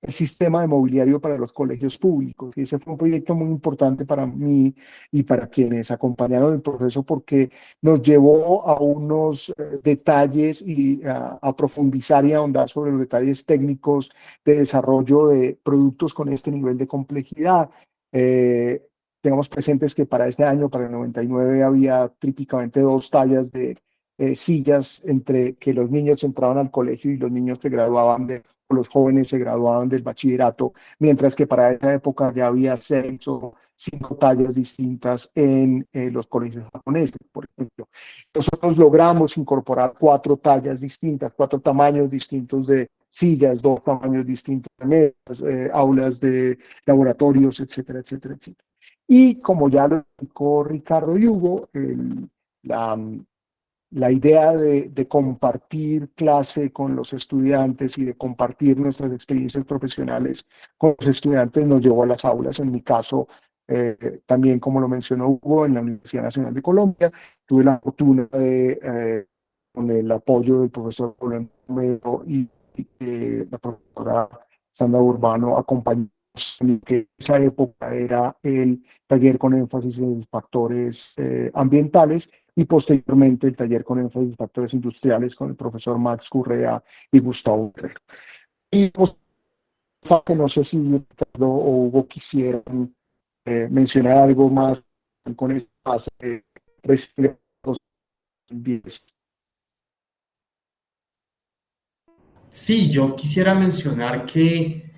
El sistema de mobiliario para los colegios públicos. Y ese fue un proyecto muy importante para mí y para quienes acompañaron el proceso porque nos llevó a unos detalles y a profundizar y a ahondar sobre los detalles técnicos de desarrollo de productos con este nivel de complejidad. Tengamos presentes que para este año, para el 99, había típicamente dos tallas de sillas entre que los niños entraban al colegio y los niños se graduaban o los jóvenes se graduaban del bachillerato, mientras que para esa época ya había 6 o 5 tallas distintas en los colegios japoneses, por ejemplo. Nosotros logramos incorporar 4 tallas distintas, 4 tamaños distintos de sillas, 2 tamaños distintos de mesas, aulas de laboratorios, etcétera, etcétera, etcétera. Y como ya lo explicó Ricardo y Hugo, la, la idea de compartir clase con los estudiantes y de compartir nuestras experiencias profesionales con los estudiantes nos llevó a las aulas. En mi caso, también como lo mencionó Hugo, en la Universidad Nacional de Colombia, tuve la fortuna de, con el apoyo del profesor Rolando Romero y la profesora Sandra Urbano, acompañarnos en que en esa época era el taller con énfasis en factores ambientales y posteriormente el taller con énfasis en factores industriales con el profesor Max Correa y Gustavo Guerrero. Y no sé si Ricardo o Hugo quisieran mencionar algo más con esta fase de 2010. Sí, yo quisiera mencionar que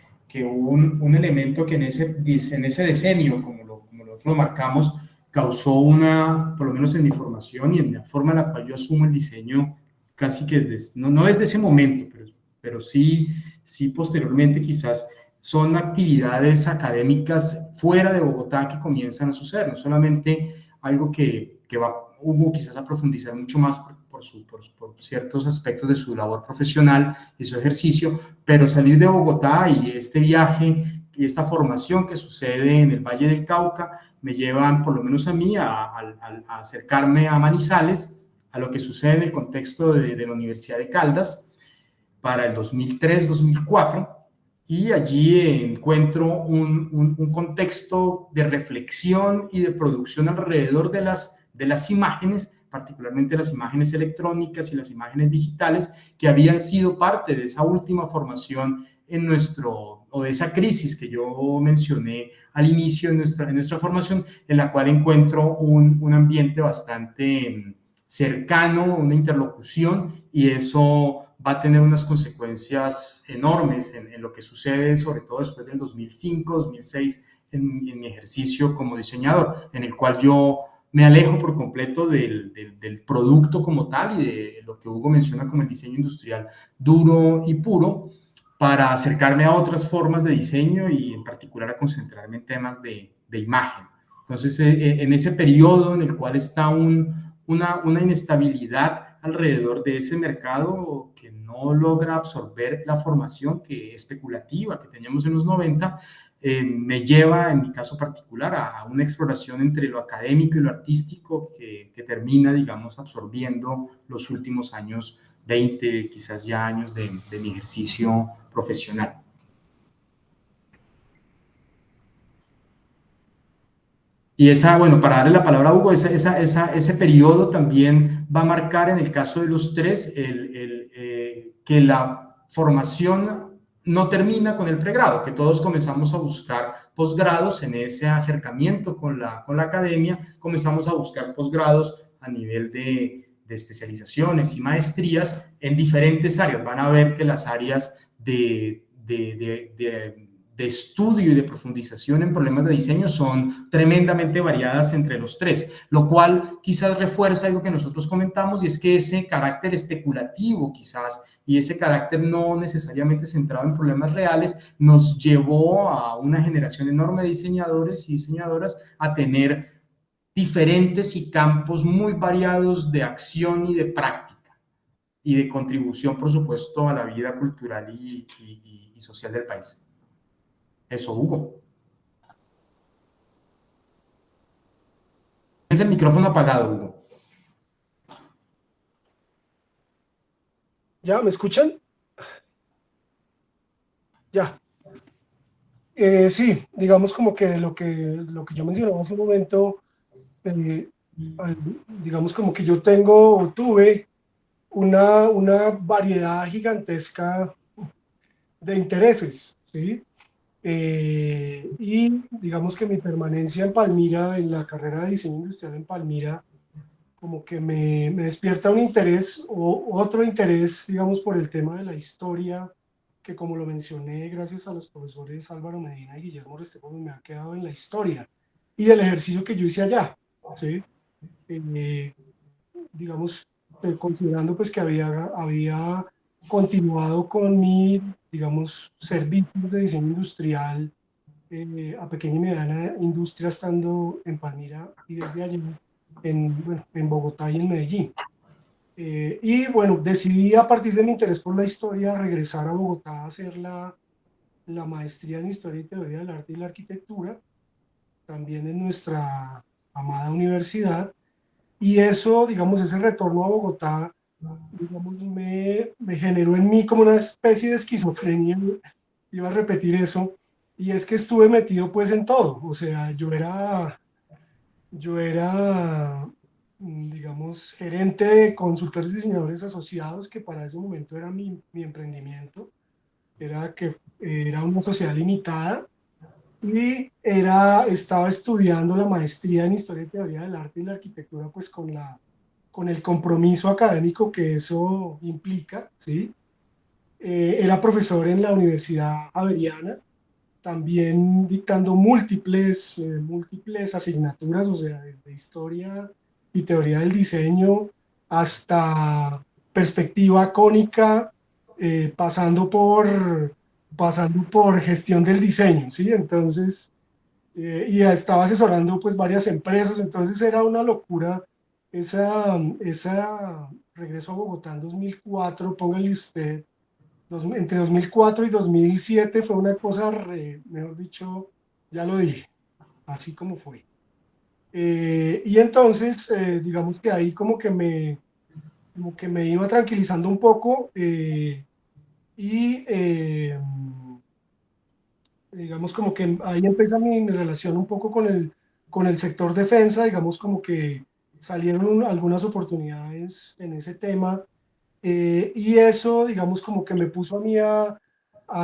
un elemento que en ese decenio, como nosotros lo marcamos, causó por lo menos en mi formación y en la forma en la cual yo asumo el diseño, casi que no desde ese momento, pero sí posteriormente quizás son actividades académicas fuera de Bogotá que comienzan a suceder, no solamente algo que Hugo quizás a profundizar mucho más por ciertos aspectos de su labor profesional y su ejercicio, pero salir de Bogotá y este viaje y esta formación que sucede en el Valle del Cauca me llevan, por lo menos a mí, a acercarme a Manizales, a lo que sucede en el contexto de la Universidad de Caldas para el 2003-2004, y allí encuentro un contexto de reflexión y de producción alrededor de las imágenes, particularmente las imágenes electrónicas y las imágenes digitales, que habían sido parte de esa última formación o de esa crisis que yo mencioné al inicio de nuestra formación, en la cual encuentro un ambiente bastante cercano, una interlocución, y eso va a tener unas consecuencias enormes en lo que sucede, sobre todo después del 2005, 2006, en mi ejercicio como diseñador, en el cual yo me alejo por completo del producto como tal y de lo que Hugo menciona como el diseño industrial duro y puro, para acercarme a otras formas de diseño y en particular a concentrarme en temas de imagen. Entonces, en ese periodo en el cual está una inestabilidad alrededor de ese mercado que no logra absorber la formación especulativa que teníamos en los 90, me lleva, en mi caso particular, a una exploración entre lo académico y lo artístico que termina, digamos, absorbiendo los últimos años, 20, quizás ya años de mi ejercicio profesional. Y esa, bueno, para darle la palabra a Hugo, ese periodo también va a marcar en el caso de los tres que la formación no termina con el pregrado, que todos comenzamos a buscar posgrados en ese acercamiento con la academia, comenzamos a buscar posgrados a nivel de especializaciones y maestrías en diferentes áreas. Van a ver que las áreas de estudio y de profundización en problemas de diseño son tremendamente variadas entre los tres, lo cual quizás refuerza algo que nosotros comentamos, y es que ese carácter especulativo quizás y ese carácter no necesariamente centrado en problemas reales nos llevó a una generación enorme de diseñadores y diseñadoras a tener diferentes y campos muy variados de acción y de práctica y de contribución, por supuesto, a la vida cultural y social del país. Eso, Hugo. Es el micrófono apagado, Hugo. ¿Ya me escuchan? Ya. Sí, digamos como que lo que yo mencionaba hace un momento, eh, digamos como que yo tengo o tuve una variedad gigantesca de intereses, ¿sí? Y digamos que mi permanencia en Palmira, en la carrera de diseño industrial en Palmira, como que me despierta un interés o otro interés, digamos, por el tema de la historia, que como lo mencioné, gracias a los profesores Álvaro Medina y Guillermo Restrepo, me ha quedado en la historia y del ejercicio que yo hice allá, ¿sí? Eh, digamos, considerando pues que había continuado con mi, digamos, servicio de diseño industrial a pequeña y mediana industria estando en Palmira y desde allí bueno, en Bogotá y en Medellín. Y bueno, decidí a partir de mi interés por la historia regresar a Bogotá a hacer la maestría en Historia y Teoría del Arte y la Arquitectura, también en nuestra amada universidad. Y eso, digamos, ese retorno a Bogotá, digamos, me generó en mí como una especie de esquizofrenia, iba a repetir eso, y es que estuve metido pues en todo, o sea, yo era, digamos, gerente de consultores diseñadores asociados, que para ese momento era mi emprendimiento, era una sociedad limitada, y estaba estudiando la maestría en Historia y Teoría del Arte y la Arquitectura, pues con el compromiso académico que eso implica, ¿sí? Era profesor en la Universidad Javeriana, también dictando múltiples asignaturas, o sea, desde historia y teoría del diseño hasta perspectiva cónica, pasando por gestión del diseño, ¿sí? Entonces, y estaba asesorando pues varias empresas, entonces era una locura esa regreso a Bogotá en 2004, póngale usted, entre 2004 y 2007 fue una cosa, mejor dicho, ya lo dije, así como fue. Y entonces, digamos que ahí como que me iba tranquilizando un poco y digamos como que ahí empieza mi relación un poco con el sector defensa, digamos como que salieron algunas oportunidades en ese tema. Y eso, digamos, como que me puso a mí a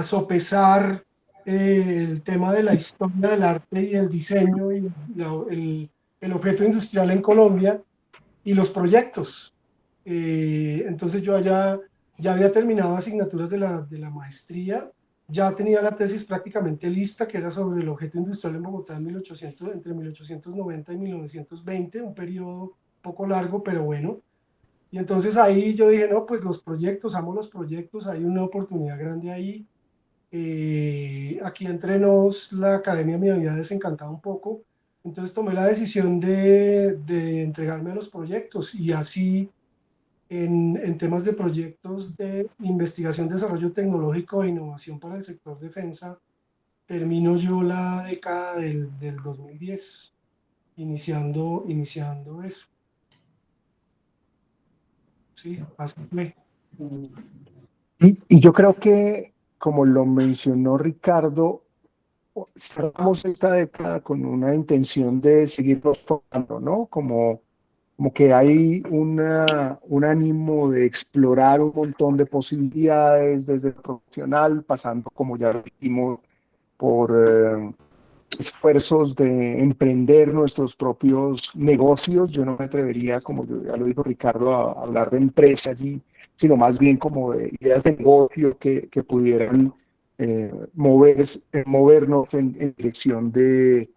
sopesar el tema de la historia del arte y el diseño y el objeto industrial en Colombia y los proyectos. Entonces yo ya había terminado asignaturas de la maestría, ya tenía la tesis prácticamente lista, que era sobre el objeto industrial en Bogotá entre 1890 y 1920, un periodo poco largo, pero bueno. Y entonces ahí yo dije, no, pues los proyectos, amo los proyectos, hay una oportunidad grande ahí. Aquí entre nos, la academia me había desencantado un poco, entonces tomé la decisión de entregarme a los proyectos y así en temas de proyectos de investigación, desarrollo tecnológico e innovación para el sector defensa, termino yo la década del 2010, iniciando eso. Sí, así fue. Y yo creo que, como lo mencionó Ricardo, cerramos esta década con una intención de seguirnos formando, ¿no? Como que hay un ánimo de explorar un montón de posibilidades desde el profesional, pasando, como ya dijimos, por esfuerzos de emprender nuestros propios negocios. Yo no me atrevería, como ya lo dijo Ricardo, a hablar de empresa allí, sino más bien como de ideas de negocio que pudieran movernos en dirección de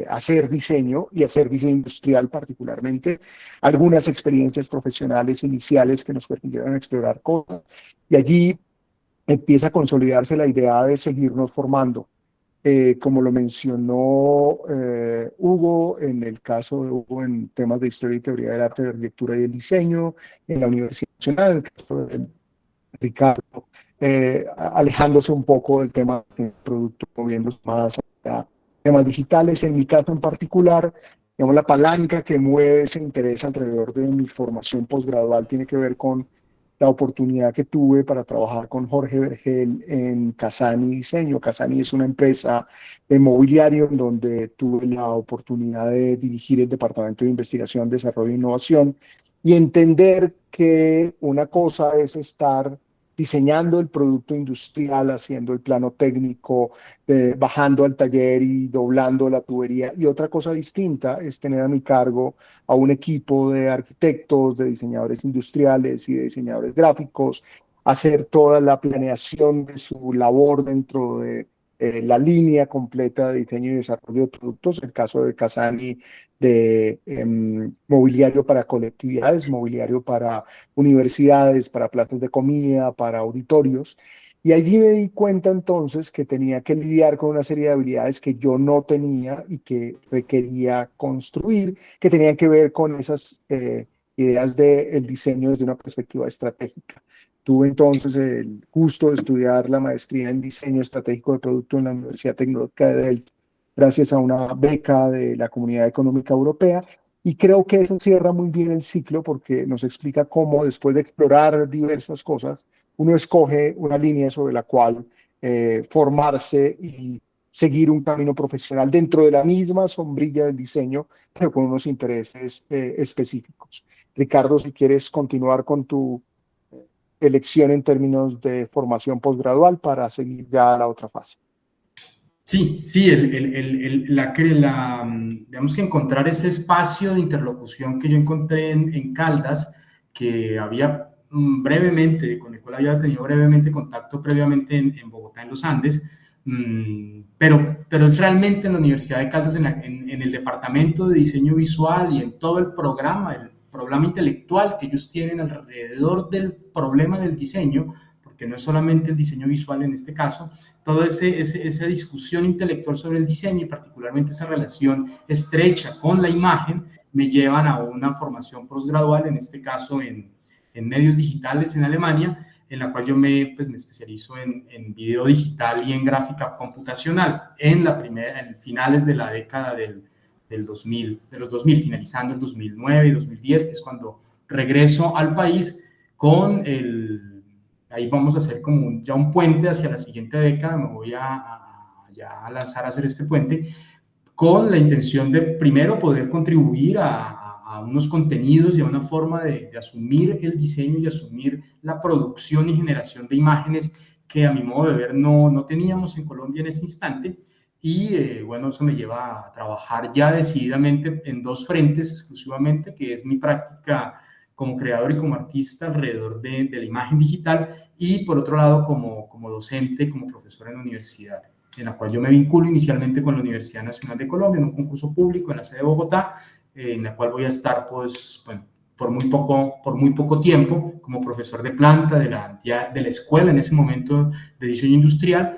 hacer diseño y hacer diseño industrial particularmente, algunas experiencias profesionales iniciales que nos permitieron explorar cosas, y allí empieza a consolidarse la idea de seguirnos formando. Como lo mencionó Hugo, en el caso de Hugo en temas de historia y teoría del arte, de la arquitectura y el diseño, en la Universidad Nacional, en el caso de Ricardo, alejándose un poco del tema del producto, moviéndose más a temas digitales. En mi caso en particular, digamos, la palanca que mueve ese interés alrededor de mi formación posgradual tiene que ver con la oportunidad que tuve para trabajar con Jorge Vergel en Casani Diseño. Casani es una empresa de mobiliario en donde tuve la oportunidad de dirigir el Departamento de Investigación, Desarrollo e Innovación y entender que una cosa es estar diseñando el producto industrial, haciendo el plano técnico, bajando al taller y doblando la tubería. Y otra cosa distinta es tener a mi cargo a un equipo de arquitectos, de diseñadores industriales y de diseñadores gráficos, hacer toda la planeación de su labor dentro de la línea completa de diseño y desarrollo de productos, el caso de Casani, de mobiliario para colectividades, mobiliario para universidades, para plazas de comida, para auditorios. Y allí me di cuenta entonces que tenía que lidiar con una serie de habilidades que yo no tenía y que requería construir, que tenían que ver con esas ideas del diseño desde una perspectiva estratégica. Tuve entonces el gusto de estudiar la maestría en diseño estratégico de producto en la Universidad Tecnológica de Delft, gracias a una beca de la Comunidad Económica Europea. Y creo que eso cierra muy bien el ciclo porque nos explica cómo, después de explorar diversas cosas, uno escoge una línea sobre la cual formarse y seguir un camino profesional dentro de la misma sombrilla del diseño, pero con unos intereses específicos. Ricardo, si quieres continuar con tu elección en términos de formación posgradual para seguir ya a la otra fase. Sí, sí, digamos que encontrar ese espacio de interlocución que yo encontré en Caldas, que había brevemente, con el cual había tenido brevemente contacto previamente en Bogotá, en los Andes, pero es realmente en la Universidad de Caldas, en el departamento de diseño visual y en todo el programa intelectual que ellos tienen alrededor del problema del diseño, porque no es solamente el diseño visual en este caso, toda esa discusión intelectual sobre el diseño y particularmente esa relación estrecha con la imagen me llevan a una formación posgradual, en este caso en medios digitales en Alemania, en la cual yo me especializo en video digital y en gráfica computacional en finales de la década del 2000, de los 2000, finalizando el 2009 y 2010, que es cuando regreso al país con ahí vamos a hacer como ya un puente hacia la siguiente década, me voy ya a lanzar a hacer este puente con la intención de primero poder contribuir a unos contenidos y a una forma de asumir el diseño y asumir la producción y generación de imágenes que a mi modo de ver no teníamos en Colombia en ese instante. Y bueno, eso me lleva a trabajar ya decididamente en dos frentes exclusivamente, que es mi práctica como creador y como artista alrededor de la imagen digital, y por otro lado como docente, como profesor en la universidad, en la cual yo me vinculo inicialmente con la Universidad Nacional de Colombia en un concurso público en la sede de Bogotá, en la cual voy a estar por muy poco tiempo como profesor de planta de la escuela en ese momento de diseño industrial.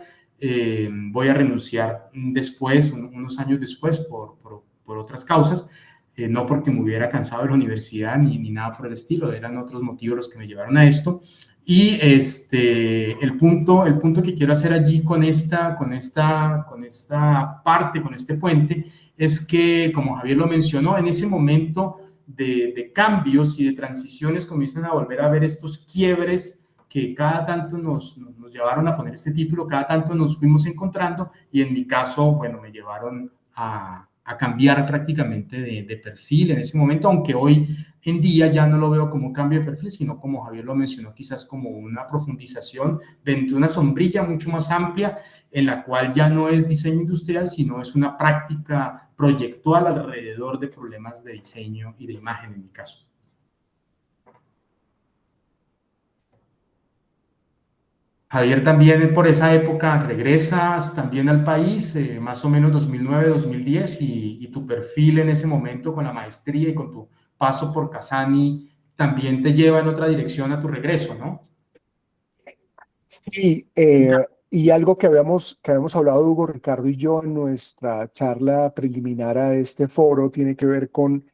Voy a renunciar después, unos años después, por otras causas, no porque me hubiera cansado de la universidad ni nada por el estilo, eran otros motivos los que me llevaron a esto. Y el punto que quiero hacer allí con esta parte, con este puente, es que, como Javier lo mencionó, en ese momento de cambios y de transiciones comienzan a volver a ver estos quiebres que cada tanto nos nos llevaron a poner este título, cada tanto nos fuimos encontrando y en mi caso, bueno, me llevaron a cambiar prácticamente de perfil en ese momento, aunque hoy en día ya no lo veo como un cambio de perfil, sino como Javier lo mencionó, quizás como una profundización dentro de una sombrilla mucho más amplia, en la cual ya no es diseño industrial, sino es una práctica proyectual alrededor de problemas de diseño y de imagen en mi caso. Javier también por esa época regresas también al país, más o menos 2009-2010, y tu perfil en ese momento con la maestría y con tu paso por Casani también te lleva en otra dirección a tu regreso, ¿no? Sí, y algo que habíamos hablado Hugo, Ricardo y yo en nuestra charla preliminar a este foro tiene que ver con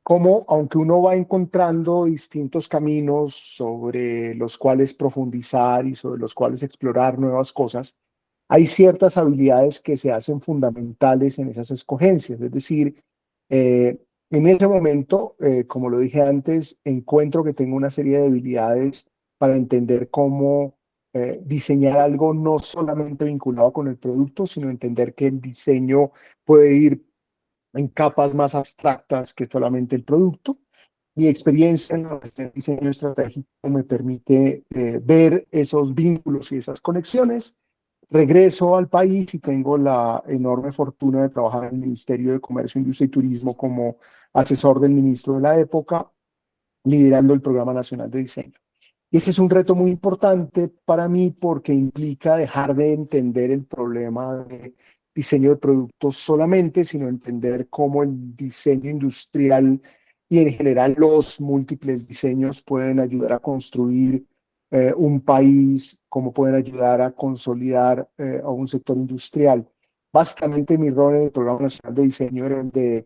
cómo, aunque uno va encontrando distintos caminos sobre los cuales profundizar y sobre los cuales explorar nuevas cosas, hay ciertas habilidades que se hacen fundamentales en esas escogencias. Es decir, en ese momento, como lo dije antes, encuentro que tengo una serie de habilidades para entender cómo diseñar algo no solamente vinculado con el producto, sino entender que el diseño puede ir en capas más abstractas que solamente el producto. Mi experiencia en el diseño estratégico me permite ver esos vínculos y esas conexiones. Regreso al país y tengo la enorme fortuna de trabajar en el Ministerio de Comercio, Industria y Turismo como asesor del ministro de la época, liderando el Programa Nacional de Diseño. Y ese es un reto muy importante para mí porque implica dejar de entender el problema de diseño de productos solamente, sino entender cómo el diseño industrial y en general los múltiples diseños pueden ayudar a construir un país, cómo pueden ayudar a consolidar a un sector industrial. Básicamente mi rol en el Programa Nacional de Diseño era el de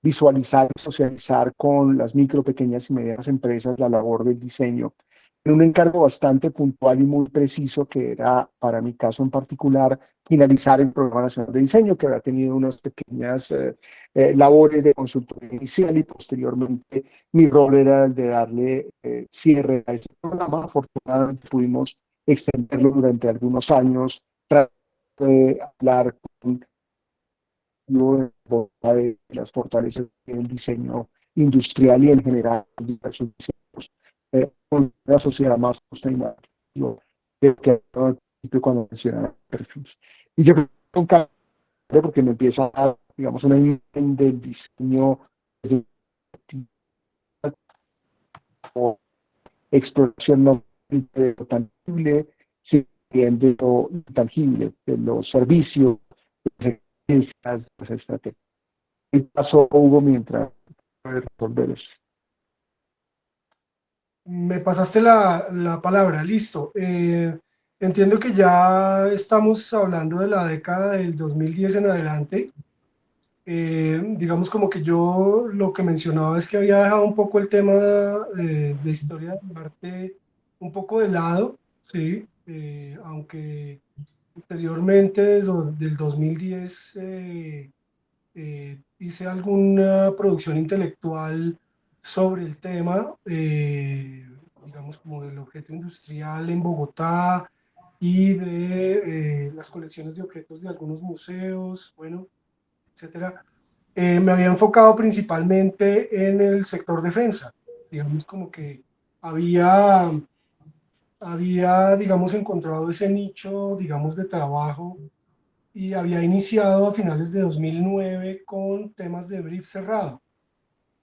visualizar y socializar con las micro, pequeñas y medianas empresas la labor del diseño en un encargo bastante puntual y muy preciso que era, para mi caso en particular, finalizar el Programa Nacional de Diseño, que había tenido unas pequeñas labores de consultoría inicial y posteriormente mi rol era el de darle cierre a ese programa. Afortunadamente pudimos extenderlo durante algunos años, tratar de hablar con de las fortalezas del diseño industrial y en general diversos diseños, con una sociedad más justa y más yo creo que al principio cuando mencionaba perfiles. Y yo creo que un cambio porque me empieza a dar, digamos, una imagen del diseño o exploración no de lo tangible, sino de lo intangible, de los servicios, de las estrategias. ¿Qué pasó, Hugo, mientras resolver eso? Me pasaste la palabra, listo. Entiendo que ya estamos hablando de la década del 2010 en adelante. Digamos como que yo lo que mencionaba es que había dejado un poco el tema de historia del arte un poco de lado, ¿sí? Aunque anteriormente, desde el 2010, hice alguna producción intelectual sobre el tema, digamos como del objeto industrial en Bogotá y de las colecciones de objetos de algunos museos, bueno, etcétera. Me había enfocado principalmente en el sector defensa, digamos como que había, digamos, encontrado ese nicho, digamos, de trabajo y había iniciado a finales de 2009 con temas de brief cerrado.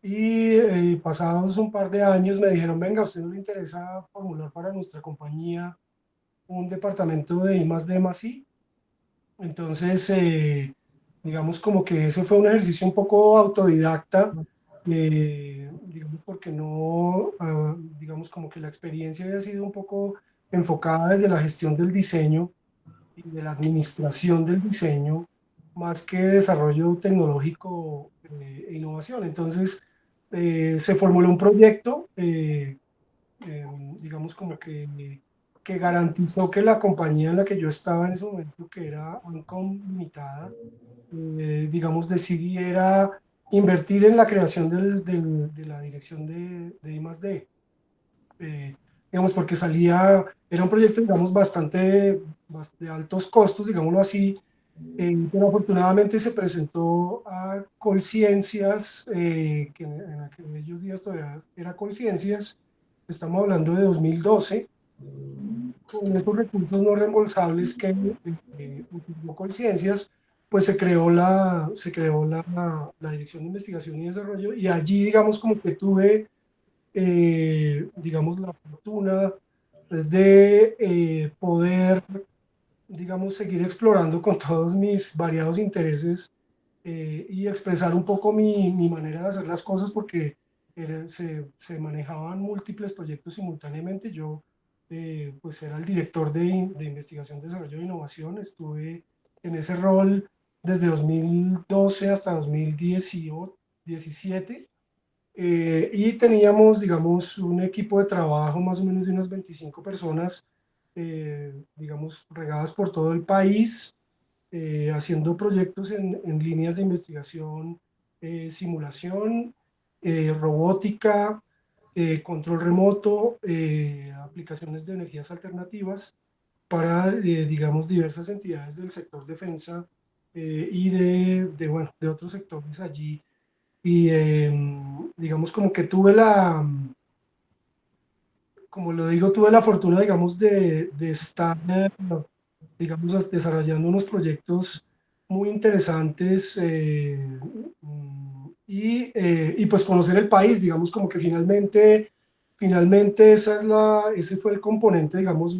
Y pasados un par de años me dijeron, venga, ¿a usted no le interesa formular para nuestra compañía un departamento de I+D+I? Entonces, digamos como que ese fue un ejercicio un poco autodidacta, digamos porque no, digamos como que la experiencia había sido un poco enfocada desde la gestión del diseño y de la administración del diseño, más que desarrollo tecnológico e innovación. Entonces, se formuló un proyecto, digamos como que garantizó que la compañía en la que yo estaba en ese momento, que era Ancom Limitada, digamos, decidiera invertir en la creación de la dirección de I+D. digamos, porque era un proyecto, digamos, de altos costos, digámoslo así, pero afortunadamente se presentó a Colciencias, que en aquellos días todavía era Colciencias, estamos hablando de 2012, con estos recursos no reembolsables que utilizó Colciencias, pues se creó la Dirección de Investigación y Desarrollo, y allí, digamos, como que tuve, digamos, la fortuna pues, de poder, digamos, seguir explorando con todos mis variados intereses, y expresar un poco mi manera de hacer las cosas, porque se manejaban múltiples proyectos simultáneamente. Yo pues era el director de investigación, desarrollo e innovación. Estuve en ese rol desde 2012 hasta 2017, y teníamos, digamos, un equipo de trabajo más o menos de unas 25 personas, digamos, regadas por todo el país, haciendo proyectos en líneas de investigación, simulación, robótica, control remoto, aplicaciones de energías alternativas para, digamos, diversas entidades del sector defensa, y bueno, de otros sectores allí. Y digamos como que como lo digo, tuve la fortuna, digamos, de estar, digamos, desarrollando unos proyectos muy interesantes, y pues conocer el país, digamos, como que finalmente ese fue el componente, digamos,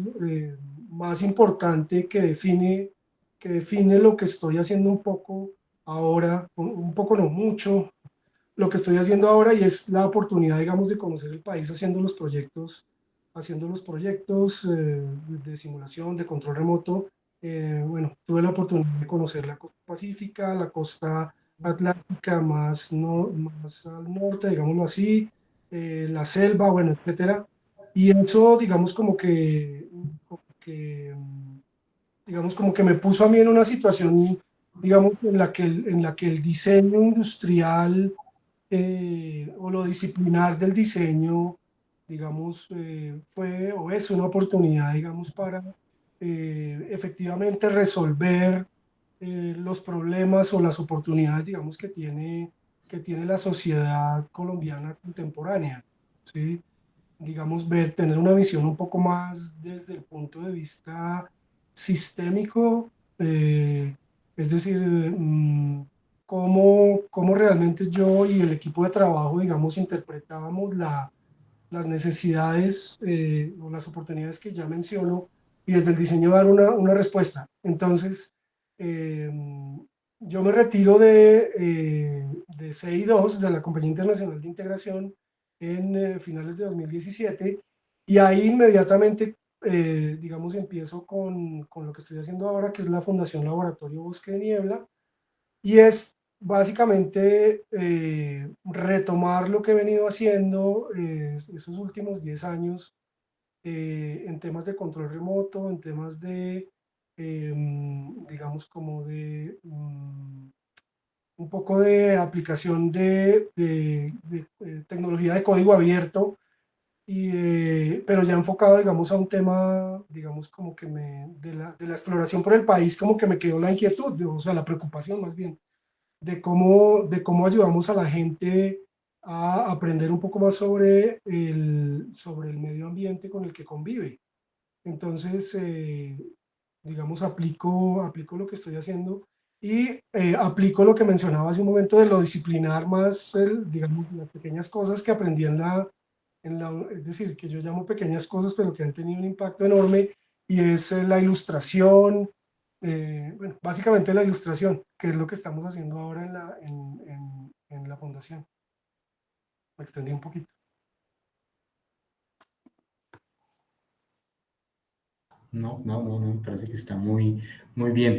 más importante que define lo que estoy haciendo un poco ahora, un poco no mucho, lo que estoy haciendo ahora, y es la oportunidad, digamos, de conocer el país haciendo los proyectos de simulación, de control remoto. Bueno, tuve la oportunidad de conocer la costa pacífica, la costa atlántica más, más al norte, digámoslo así, la selva, bueno, etcétera. Y eso, digamos, como que me puso a mí en una situación, digamos, en la que el diseño industrial, o lo disciplinar del diseño, digamos, fue o es una oportunidad, digamos, para efectivamente resolver los problemas o las oportunidades, digamos, que tiene la sociedad colombiana contemporánea, ¿sí? Digamos, tener una visión un poco más desde el punto de vista sistémico, es decir, cómo realmente yo y el equipo de trabajo, digamos, interpretábamos las necesidades, o las oportunidades que ya menciono, y desde el diseño dar una respuesta. Entonces, eh, yo me retiro de CI2, de la Compañía Internacional de Integración, en finales de 2017, y ahí inmediatamente, digamos, empiezo con lo que estoy haciendo ahora, que es la Fundación Laboratorio Bosque de Niebla, y es básicamente retomar lo que he venido haciendo esos últimos 10 años, en temas de control remoto, en temas digamos, como un poco de aplicación de tecnología de código abierto, pero ya enfocado, digamos, a un tema, digamos, como que de la exploración por el país, como que me quedó la inquietud, o sea, la preocupación más bien, de cómo ayudamos a la gente a aprender un poco más sobre el medio ambiente con el que convive. Entonces, digamos, aplico lo que estoy haciendo, y aplico lo que mencionaba hace un momento de lo disciplinar más, digamos, las pequeñas cosas que aprendí es decir, que yo llamo pequeñas cosas, pero que han tenido un impacto enorme, y es la ilustración, bueno, básicamente la ilustración, que es lo que estamos haciendo ahora en la fundación. Me extendí un poquito. No, no, no, no, me parece que está muy, muy bien.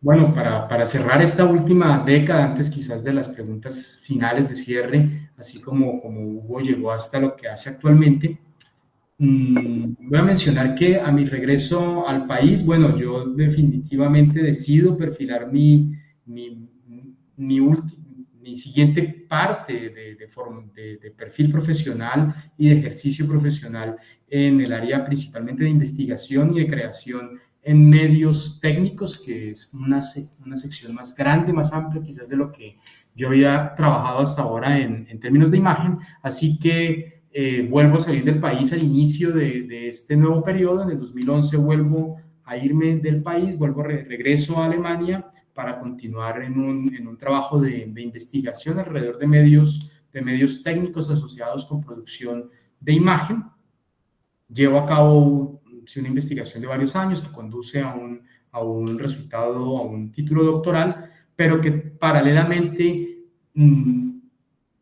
Bueno, para cerrar esta última década, antes quizás de las preguntas finales de cierre, así como Hugo llegó hasta lo que hace actualmente, voy a mencionar que a mi regreso al país, bueno, yo definitivamente decido perfilar mi mi siguiente parte de perfil profesional y de ejercicio profesional en el área principalmente de investigación y de creación en medios técnicos, que es una sección más grande, más amplia quizás de lo que yo había trabajado hasta ahora en términos de imagen. Así que vuelvo a salir del país al inicio de este nuevo periodo. En el 2011 vuelvo a irme del país, regreso a Alemania para continuar en un trabajo de investigación alrededor de medios técnicos asociados con producción de imagen. Llevo a cabo una investigación de varios años que conduce a un resultado, a un título doctoral, pero que paralelamente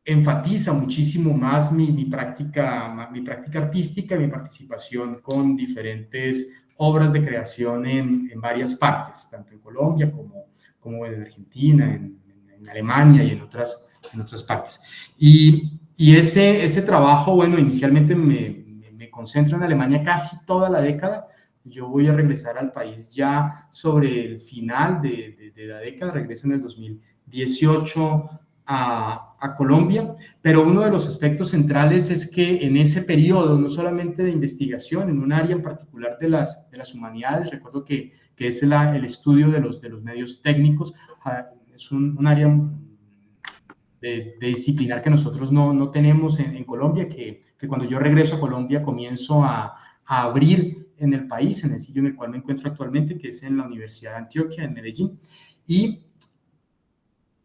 enfatiza muchísimo más mi práctica artística y mi participación con diferentes obras de creación en varias partes, tanto en Colombia como en Argentina, en Alemania y en otras partes. Y ese trabajo, bueno, inicialmente me concentro en Alemania casi toda la década. Yo voy a regresar al país ya sobre el final de la década, regreso en el 2018 a Colombia, pero uno de los aspectos centrales es que en ese periodo, no solamente de investigación, en un área en particular de las humanidades, recuerdo que es el estudio de los medios técnicos, es un área de disciplinar que nosotros no tenemos en Colombia, que cuando yo regreso a Colombia comienzo a abrir en el país, en el sitio en el cual me encuentro actualmente, que es en la Universidad de Antioquia, en Medellín. Y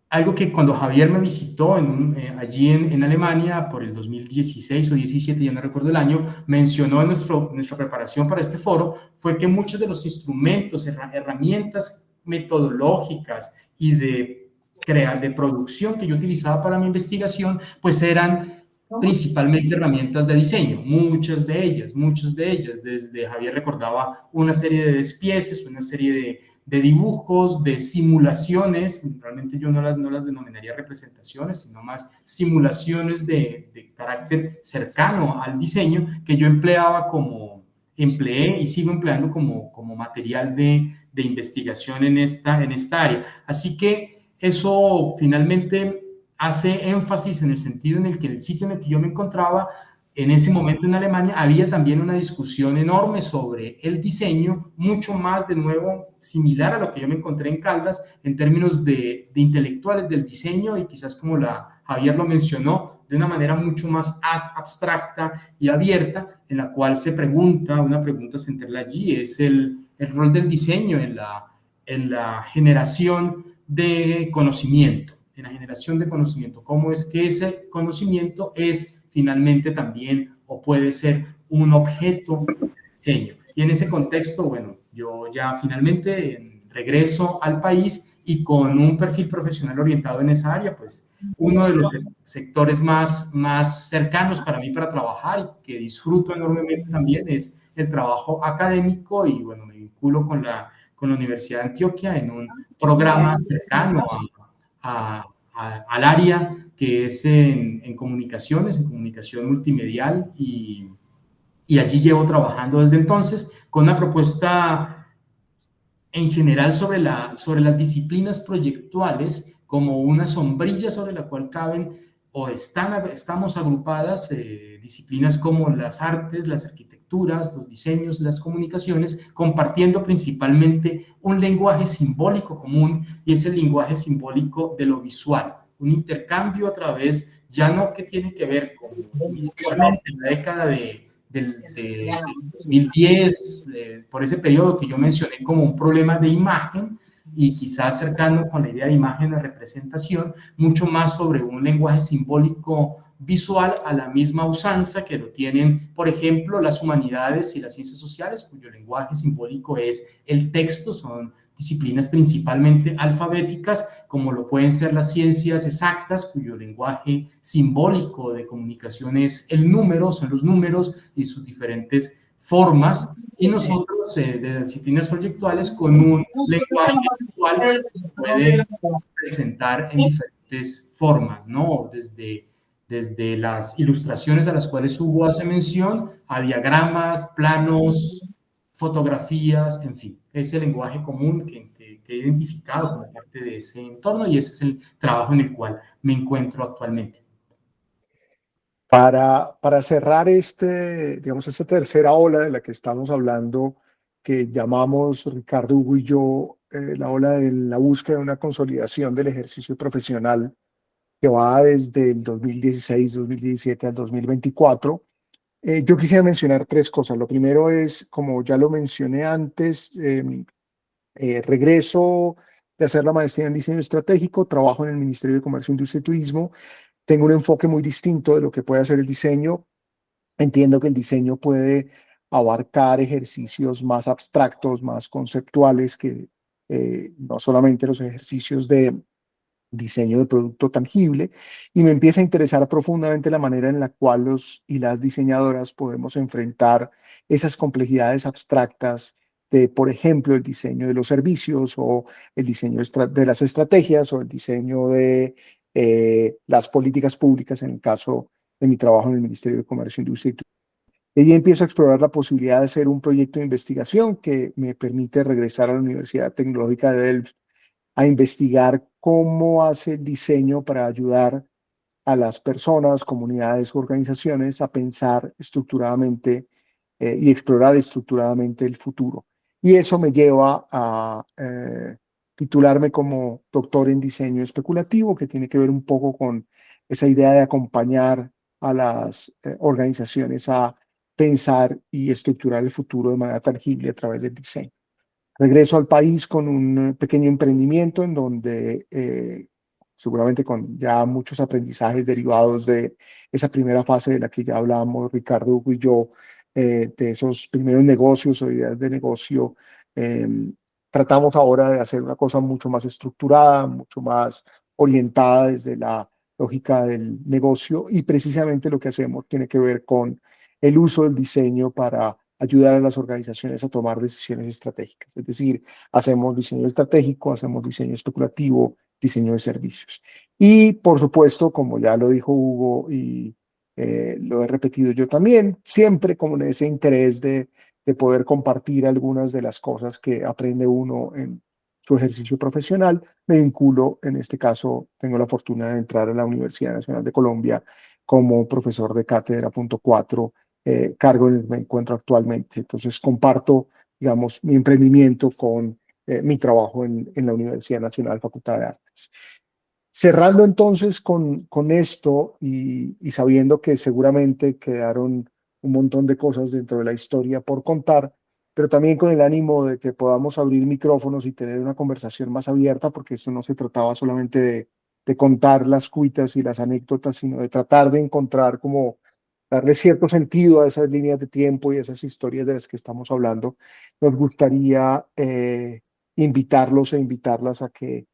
algo que cuando Javier me visitó allí en Alemania por el 2016 o 17, ya no recuerdo el año, mencionó en nuestra preparación para este foro, fue que muchos de los instrumentos, herramientas metodológicas y de producción que yo utilizaba para mi investigación, pues eran principalmente herramientas de diseño, muchas de ellas, desde Javier recordaba una serie de despieces, una serie de dibujos, de simulaciones. Realmente yo no las denominaría representaciones, sino más simulaciones de carácter cercano al diseño que yo empleé y sigo empleando como material de investigación en esta área. Así que eso finalmente hace énfasis en el sentido en el que el sitio en el que yo me encontraba en ese momento en Alemania había también una discusión enorme sobre el diseño, mucho más de nuevo similar a lo que yo me encontré en Caldas en términos de intelectuales del diseño, y quizás como Javier lo mencionó, de una manera mucho más abstracta y abierta, en la cual una pregunta central allí es el rol del diseño en la generación de conocimiento, cómo es que ese conocimiento es finalmente también o puede ser un objeto de diseño. Y en ese contexto, bueno, yo ya finalmente regreso al país y con un perfil profesional orientado en esa área, pues uno de los sectores más cercanos para mí para trabajar y que disfruto enormemente también es el trabajo académico, y bueno, me vinculo con la Universidad de Antioquia en un programa cercano al área que es en comunicaciones, en comunicación multimedial, y allí llevo trabajando desde entonces con una propuesta en general sobre las disciplinas proyectuales como una sombrilla sobre la cual caben o estamos agrupadas disciplinas como las artes, las arquitecturas, los diseños, las comunicaciones, compartiendo principalmente un lenguaje simbólico común, y es el lenguaje simbólico de lo visual, un intercambio a través, ya no que tiene que ver con inicialmente en la década del 2010, por ese periodo que yo mencioné como un problema de imagen, y quizás cercano con la idea de imagen de representación, mucho más sobre un lenguaje simbólico visual a la misma usanza que lo tienen, por ejemplo, las humanidades y las ciencias sociales, cuyo lenguaje simbólico es el texto. Son disciplinas principalmente alfabéticas, como lo pueden ser las ciencias exactas, cuyo lenguaje simbólico de comunicación es el número, son los números y sus diferentes formas, y nosotros de disciplinas proyectuales con un lenguaje visual que se puede presentar en diferentes formas, ¿no? Desde las ilustraciones a las cuales Hugo hace mención, a diagramas, planos, fotografías, en fin, ese lenguaje común que he identificado como parte de ese entorno y ese es el trabajo en el cual me encuentro actualmente. Para cerrar digamos, esta tercera ola de la que estamos hablando, que llamamos Ricardo Hugo y yo, la ola de la búsqueda de una consolidación del ejercicio profesional que va desde el 2016, 2017 al 2024, yo quisiera mencionar tres cosas. Lo primero es, como ya lo mencioné antes, regreso de hacer la maestría en diseño estratégico, trabajo en el Ministerio de Comercio, Industria y Turismo. Tengo un enfoque muy distinto de lo que puede hacer el diseño. Entiendo que el diseño puede abarcar ejercicios más abstractos, más conceptuales, que no solamente los ejercicios de diseño de producto tangible, y me empieza a interesar profundamente la manera en la cual los y las diseñadoras podemos enfrentar esas complejidades abstractas de, por ejemplo, el diseño de los servicios o el diseño de las estrategias o el diseño de las políticas públicas en el caso de mi trabajo en el Ministerio de Comercio, Industria y Turismo. Y ahí empiezo a explorar la posibilidad de hacer un proyecto de investigación que me permite regresar a la Universidad Tecnológica de Delft a investigar cómo hace el diseño para ayudar a las personas, comunidades, organizaciones a pensar estructuradamente y explorar estructuradamente el futuro. Y eso me lleva a titularme como doctor en diseño especulativo, que tiene que ver un poco con esa idea de acompañar a las organizaciones a pensar y estructurar el futuro de manera tangible a través del diseño. Regreso al país con un pequeño emprendimiento en donde seguramente con ya muchos aprendizajes derivados de esa primera fase de la que ya hablamos Ricardo Hugo y yo, de esos primeros negocios o ideas de negocio. eh, Tratamos ahora de hacer una cosa mucho más estructurada, mucho más orientada desde la lógica del negocio, y precisamente lo que hacemos tiene que ver con el uso del diseño para ayudar a las organizaciones a tomar decisiones estratégicas. Es decir, hacemos diseño estratégico, hacemos diseño especulativo, diseño de servicios. Y por supuesto, como ya lo dijo Hugo y lo he repetido yo también, siempre con ese interés de poder compartir algunas de las cosas que aprende uno en su ejercicio profesional, me vinculo, en este caso, tengo la fortuna de entrar a la Universidad Nacional de Colombia como profesor de cátedra .4, cargo en el que me encuentro actualmente. Entonces, comparto, digamos, mi emprendimiento con mi trabajo en la Universidad Nacional Facultad de Artes. Cerrando entonces con esto y sabiendo que seguramente quedaron un montón de cosas dentro de la historia por contar, pero también con el ánimo de que podamos abrir micrófonos y tener una conversación más abierta, porque esto no se trataba solamente de contar las cuitas y las anécdotas, sino de tratar de encontrar como darle cierto sentido a esas líneas de tiempo y a esas historias de las que estamos hablando. Nos gustaría invitarlos e invitarlas a que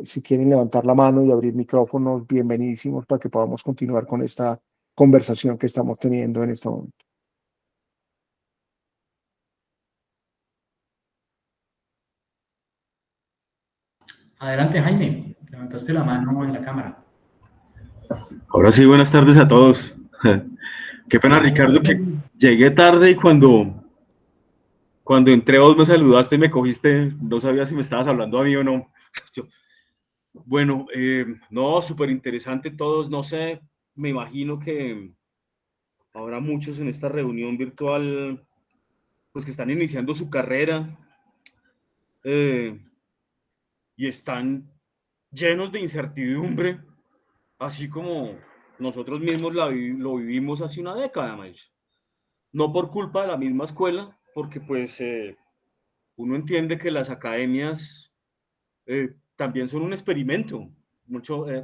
si quieren levantar la mano y abrir micrófonos, bienvenidísimos para que podamos continuar con esta conversación que estamos teniendo en este momento. Adelante, Jaime, levantaste la mano en la cámara. Ahora sí, buenas tardes a todos. Qué pena, Ricardo, que llegué tarde y cuando entré vos me saludaste y me cogiste, no sabía si me estabas hablando a mí o no. Bueno, no, súper interesante todos, no sé, me imagino que habrá muchos en esta reunión virtual, pues que están iniciando su carrera eh, y están llenos de incertidumbre, así como nosotros mismos lo vivimos hace una década, Maíz. No por culpa de la misma escuela, porque pues uno entiende que las academias también son un experimento.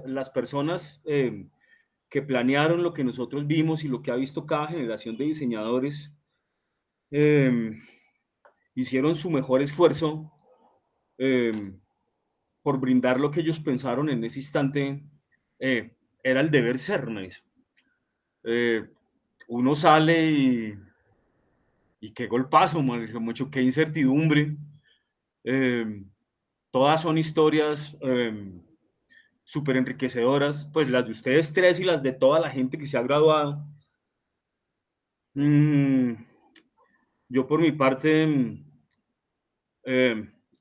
Las personas que planearon lo que nosotros vimos y lo que ha visto cada generación de diseñadores eh, hicieron su mejor esfuerzo eh, por brindar lo que ellos pensaron en ese instante era el deber ser. Eh, Uno sale y qué golpazo, mucho, qué incertidumbre. Eh, Todas son historias súper enriquecedoras, pues las de ustedes tres y las de toda la gente que se ha graduado. Yo por mi parte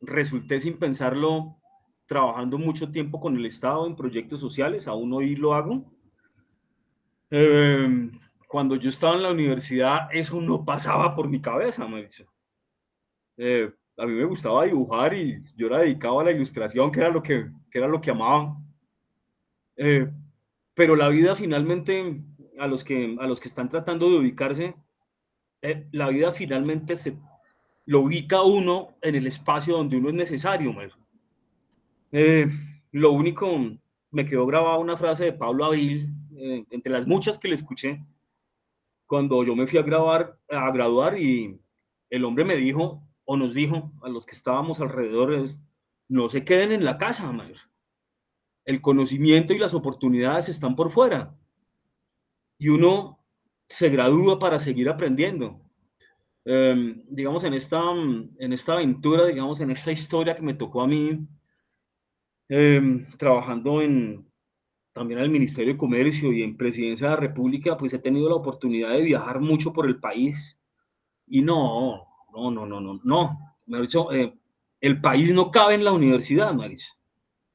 resulté sin pensarlo trabajando mucho tiempo con el Estado en proyectos sociales, aún hoy lo hago. Cuando yo estaba en la universidad, eso no pasaba por mi cabeza, Mauricio. A mí me gustaba dibujar y yo era dedicado a la ilustración, que era lo que amaba. Pero la vida finalmente, a los que están tratando de ubicarse, la vida finalmente lo ubica a uno en el espacio donde uno es necesario, Mauricio. Lo único, me quedó grabada una frase de Pablo Avil, entre las muchas que le escuché, cuando yo me fui a graduar y el hombre me dijo, o nos dijo, a los que estábamos alrededor, no se queden en la casa, man. El conocimiento y las oportunidades están por fuera. Y uno se gradúa para seguir aprendiendo. Digamos, en esta aventura, digamos, en esta historia que me tocó a mí, trabajando también en el Ministerio de Comercio y en Presidencia de la República, pues he tenido la oportunidad de viajar mucho por el país. Y no. Me ha dicho, el país no cabe en la universidad, me ha dicho.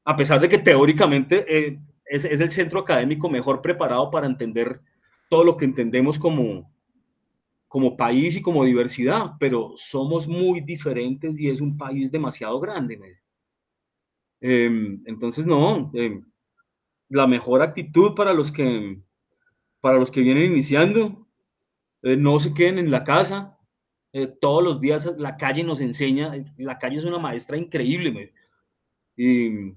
A pesar de que teóricamente es el centro académico mejor preparado para entender todo lo que entendemos como país y como diversidad, pero somos muy diferentes y es un país demasiado grande. Entonces, no, la mejor actitud para los que vienen iniciando, no se queden en la casa. Todos los días la calle nos enseña, la calle es una maestra increíble, y,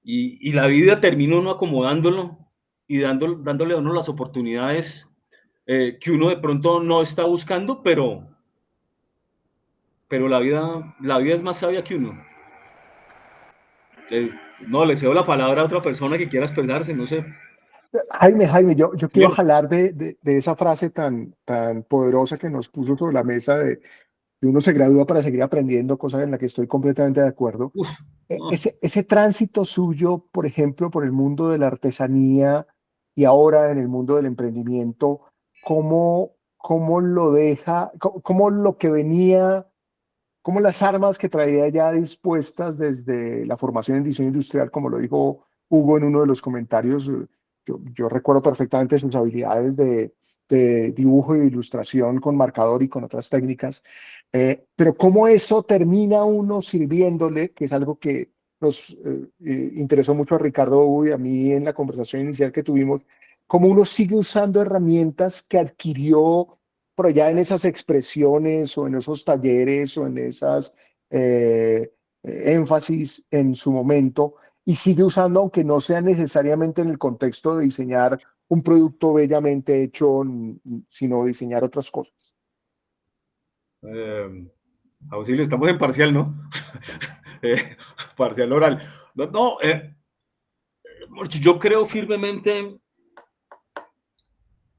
y la vida termina uno acomodándolo y dándole a uno las oportunidades que uno de pronto no está buscando, pero la vida es más sabia que uno. Eh, no, le cedo la palabra a otra persona que quiera expresarse, no sé. Jaime, yo quiero Señor. jalar de esa frase tan poderosa que nos puso sobre la mesa de que uno se gradúa para seguir aprendiendo, cosa en la que estoy completamente de acuerdo. Uf, no. Ese tránsito suyo, por ejemplo, por el mundo de la artesanía y ahora en el mundo del emprendimiento, ¿cómo lo deja, cómo lo que venía, cómo las armas que traía ya dispuestas desde la formación en diseño industrial, como lo dijo Hugo en uno de los comentarios? Yo recuerdo perfectamente sus habilidades de dibujo y de ilustración con marcador y con otras técnicas, pero cómo eso termina uno sirviéndole, que es algo que nos interesó mucho a Ricardo Hugo y a mí en la conversación inicial que tuvimos, cómo uno sigue usando herramientas que adquirió por allá en esas expresiones o en esos talleres o en esas énfasis en su momento y sigue usando, aunque no sea necesariamente en el contexto de diseñar un producto bellamente hecho, sino diseñar otras cosas. Auxilio, estamos en parcial, ¿no? Parcial oral. No, yo creo firmemente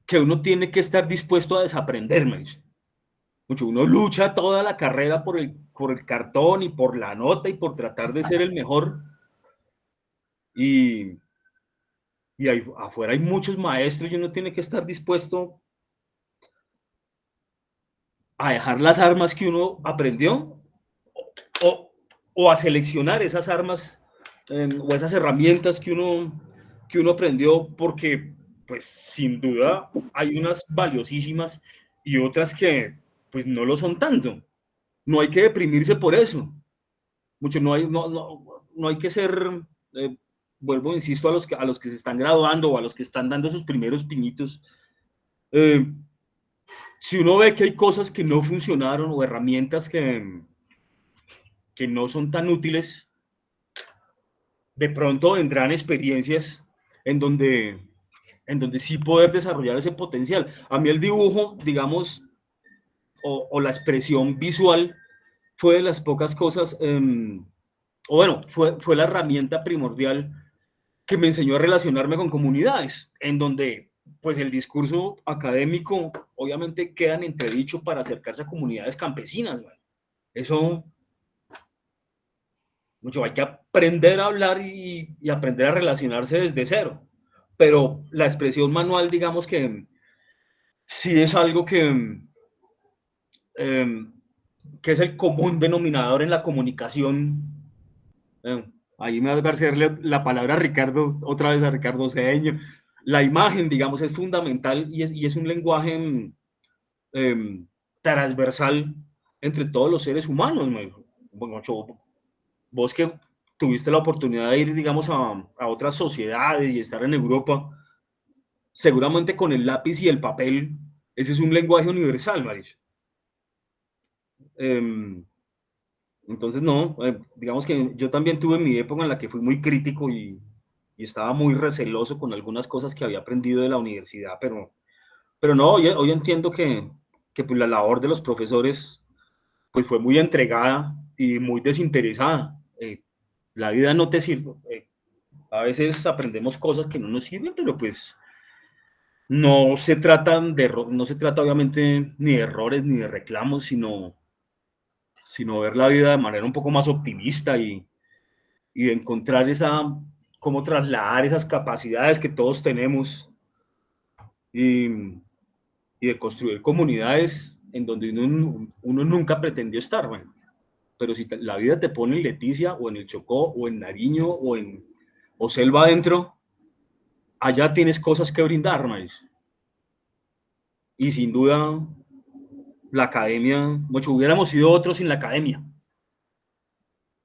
que uno tiene que estar dispuesto a desaprender, uno lucha toda la carrera por el cartón y por la nota y por tratar de ser el mejor. Y, afuera hay muchos maestros y uno tiene que estar dispuesto a dejar las armas que uno aprendió o a seleccionar esas armas o esas herramientas que uno aprendió, porque pues sin duda hay unas valiosísimas y otras que pues no lo son tanto. No hay que deprimirse por eso. No hay que ser, vuelvo, insisto, a los que se están graduando o a los que están dando sus primeros pinitos. Si uno ve que hay cosas que no funcionaron o herramientas que no son tan útiles, de pronto vendrán experiencias en donde sí poder desarrollar ese potencial. A mí el dibujo, digamos, o la expresión visual fue de las pocas cosas, o bueno, fue la herramienta primordial que me enseñó a relacionarme con comunidades, en donde pues el discurso académico obviamente queda en entredicho para acercarse a comunidades campesinas, man. Eso, mucho, hay que aprender a hablar y aprender a relacionarse desde cero, pero la expresión manual, digamos que sí es algo ¿qué es el común denominador en la comunicación? Ahí me va a darle la palabra a Ricardo, otra vez a Ricardo Cedeño. La imagen, digamos, es fundamental y es un lenguaje transversal entre todos los seres humanos. Bueno, vos que tuviste la oportunidad de ir, digamos, a otras sociedades y estar en Europa, seguramente con el lápiz y el papel, ese es un lenguaje universal, Maris. Entonces, no, digamos que yo también tuve mi época en la que fui muy crítico y estaba muy receloso con algunas cosas que había aprendido de la universidad, pero no, hoy entiendo que pues, la labor de los profesores pues, fue muy entregada y muy desinteresada. La vida no te sirve. A veces aprendemos cosas que no nos sirven, pero pues no se trata obviamente ni de errores ni de reclamos, sino ver la vida de manera un poco más optimista y de encontrar cómo trasladar esas capacidades que todos tenemos y, y de construir comunidades en donde uno nunca pretendió estar, bueno. Pero si la vida te pone en Leticia o en el Chocó o en Nariño o Selva adentro, allá tienes cosas que brindar, maíz. Y sin duda, la academia, mucho hubiéramos sido otros sin la academia.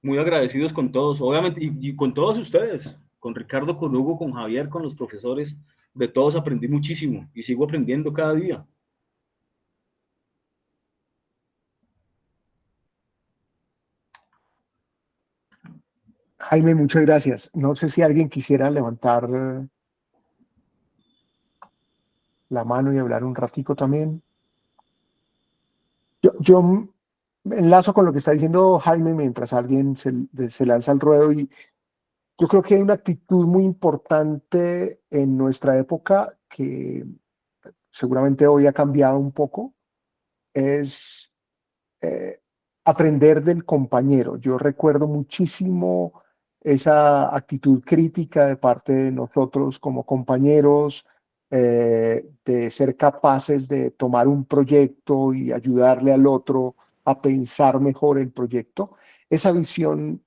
Muy agradecidos con todos, obviamente, y con todos ustedes, con Ricardo, con Hugo, con Javier, con los profesores, de todos aprendí muchísimo y sigo aprendiendo cada día. Jaime, muchas gracias. No sé si alguien quisiera levantar la mano y hablar un ratico también. Yo enlazo con lo que está diciendo Jaime mientras alguien se lanza al ruedo y yo creo que hay una actitud muy importante en nuestra época que seguramente hoy ha cambiado un poco, es eh, aprender del compañero. Yo recuerdo muchísimo esa actitud crítica de parte de nosotros como compañeros, de ser capaces de tomar un proyecto y ayudarle al otro a pensar mejor el proyecto. Esa visión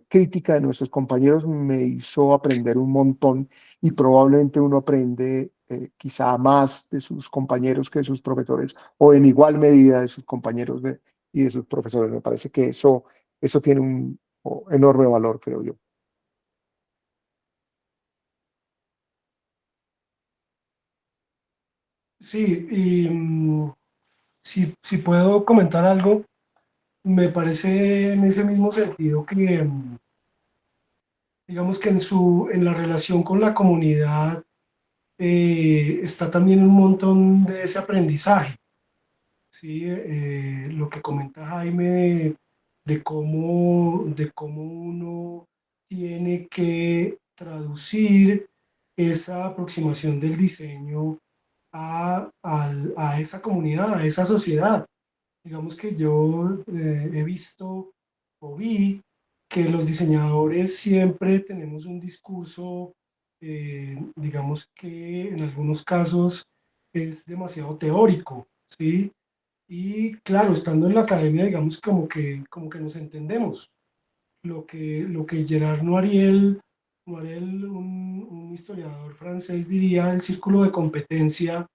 crítica de nuestros compañeros me hizo aprender un montón y probablemente uno aprende quizá más de sus compañeros que de sus profesores o en igual medida de sus compañeros y de sus profesores. Me parece que eso tiene un enorme valor, creo yo. Sí, y si puedo comentar algo, me parece en ese mismo sentido que, digamos que en la relación con la comunidad está también un montón de ese aprendizaje. ¿Sí? Lo que comenta Jaime de cómo uno tiene que traducir esa aproximación del diseño a esa comunidad, a esa sociedad. Digamos que yo he visto o vi que los diseñadores siempre tenemos un discurso, digamos que en algunos casos es demasiado teórico, ¿sí? Y claro, estando en la academia, digamos como que nos entendemos. Lo que Gerard Noiriel, un historiador francés, diría el círculo de competencia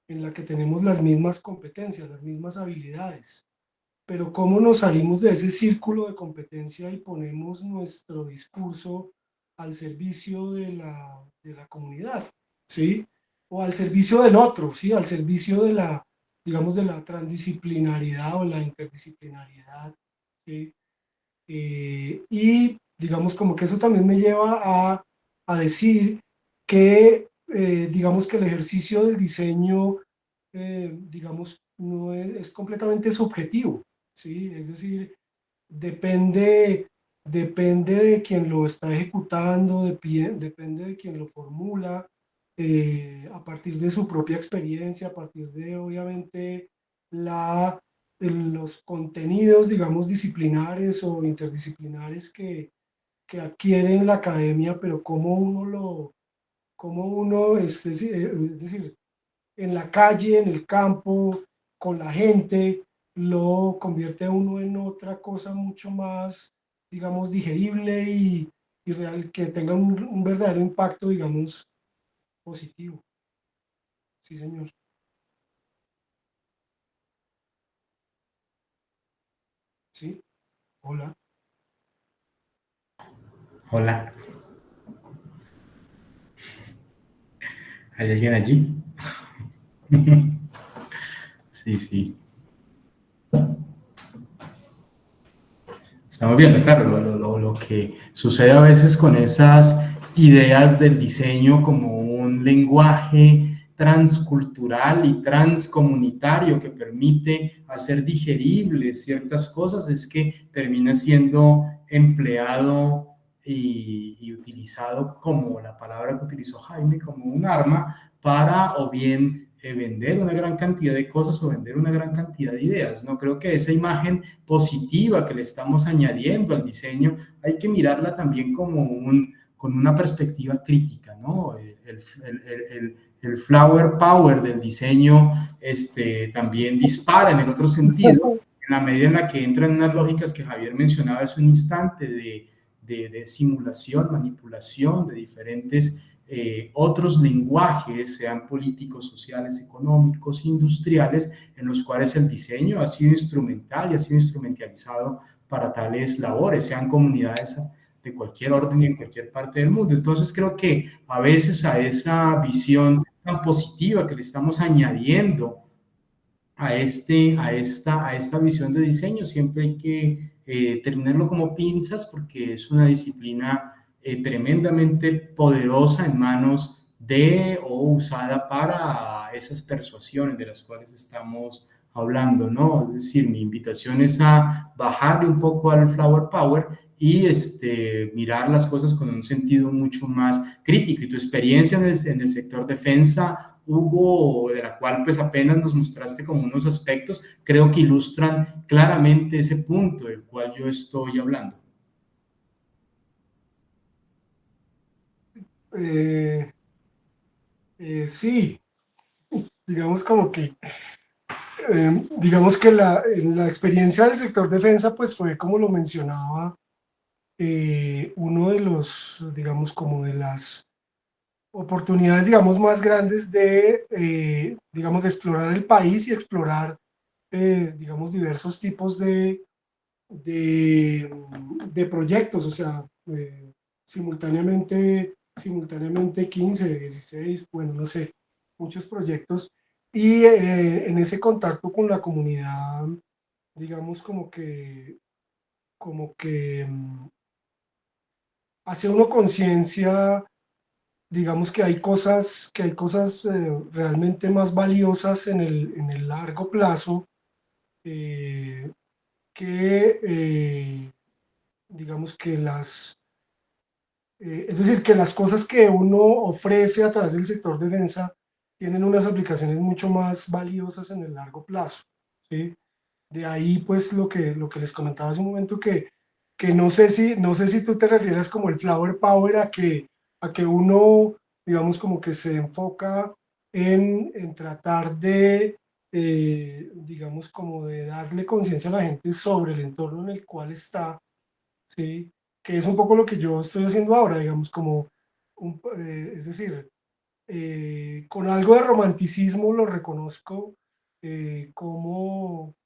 en la que tenemos las mismas competencias, las mismas habilidades. Pero ¿cómo nos salimos de ese círculo de competencia y ponemos nuestro discurso al servicio de la comunidad? ¿Sí? O al servicio del otro, ¿sí? Al servicio digamos, de la transdisciplinariedad o la interdisciplinariedad, ¿sí? Y digamos como que eso también me lleva a decir que digamos que el ejercicio del diseño, digamos, no es completamente subjetivo, ¿sí? Es decir, depende de quien lo está ejecutando, depende de quien lo formula, a partir de su propia experiencia, a partir de, obviamente, los contenidos, digamos, disciplinares o interdisciplinares que adquieren la academia, pero cómo uno es decir, en la calle, en el campo, con la gente, lo convierte a uno en otra cosa mucho más, digamos, digerible y real, que tenga un verdadero impacto, digamos, positivo. Sí, señor. Sí, hola. Hola, ¿hay alguien allí? Sí, sí. Estamos viendo, claro, lo que sucede a veces con esas ideas del diseño como un lenguaje transcultural y transcomunitario que permite hacer digeribles ciertas cosas, es que termina siendo empleado y utilizado como la palabra que utilizó Jaime, como un arma para o bien vender una gran cantidad de cosas o vender una gran cantidad de ideas, ¿no? Creo que esa imagen positiva que le estamos añadiendo al diseño, hay que mirarla también como con una perspectiva crítica, ¿no? El flower power del diseño también dispara en el otro sentido, en la medida en la que entran en unas lógicas que Javier mencionaba hace un instante de simulación, manipulación de diferentes otros lenguajes, sean políticos, sociales, económicos, industriales, en los cuales el diseño ha sido instrumental y ha sido instrumentalizado para tales labores, sean comunidades de cualquier orden y en cualquier parte del mundo. Entonces creo que a veces a esa visión tan positiva que le estamos añadiendo a esta visión de diseño, siempre hay que terminarlo como pinzas porque es una disciplina tremendamente poderosa en manos de o usada para esas persuasiones de las cuales estamos hablando, ¿no? Es decir, mi invitación es a bajarle un poco al flower power y mirar las cosas con un sentido mucho más crítico. Y tu experiencia en el sector defensa, Hugo, de la cual pues apenas nos mostraste como unos aspectos, creo que ilustran claramente ese punto del cual yo estoy hablando. Sí, digamos como que, digamos que la experiencia del sector defensa pues fue como lo mencionaba, uno de los, digamos, como de las oportunidades, digamos, más grandes de, digamos, de explorar el país y explorar, digamos, diversos tipos de, de proyectos, o sea, simultáneamente 15, 16, bueno, no sé, muchos proyectos. Y en ese contacto con la comunidad, digamos, como que hace uno conciencia, digamos que hay cosas realmente más valiosas en el largo plazo, eh, que digamos que es decir, que las cosas que uno ofrece a través del sector defensa tienen unas aplicaciones mucho más valiosas en el largo plazo, ¿sí? De ahí, pues, lo que les comentaba hace un momento, que no sé si tú te refieres como el flower power a que uno, digamos, como que se enfoca en tratar de, digamos, como de darle conciencia a la gente sobre el entorno en el cual está, ¿sí? Que es un poco lo que yo estoy haciendo ahora, digamos, como, es decir, con algo de romanticismo lo reconozco,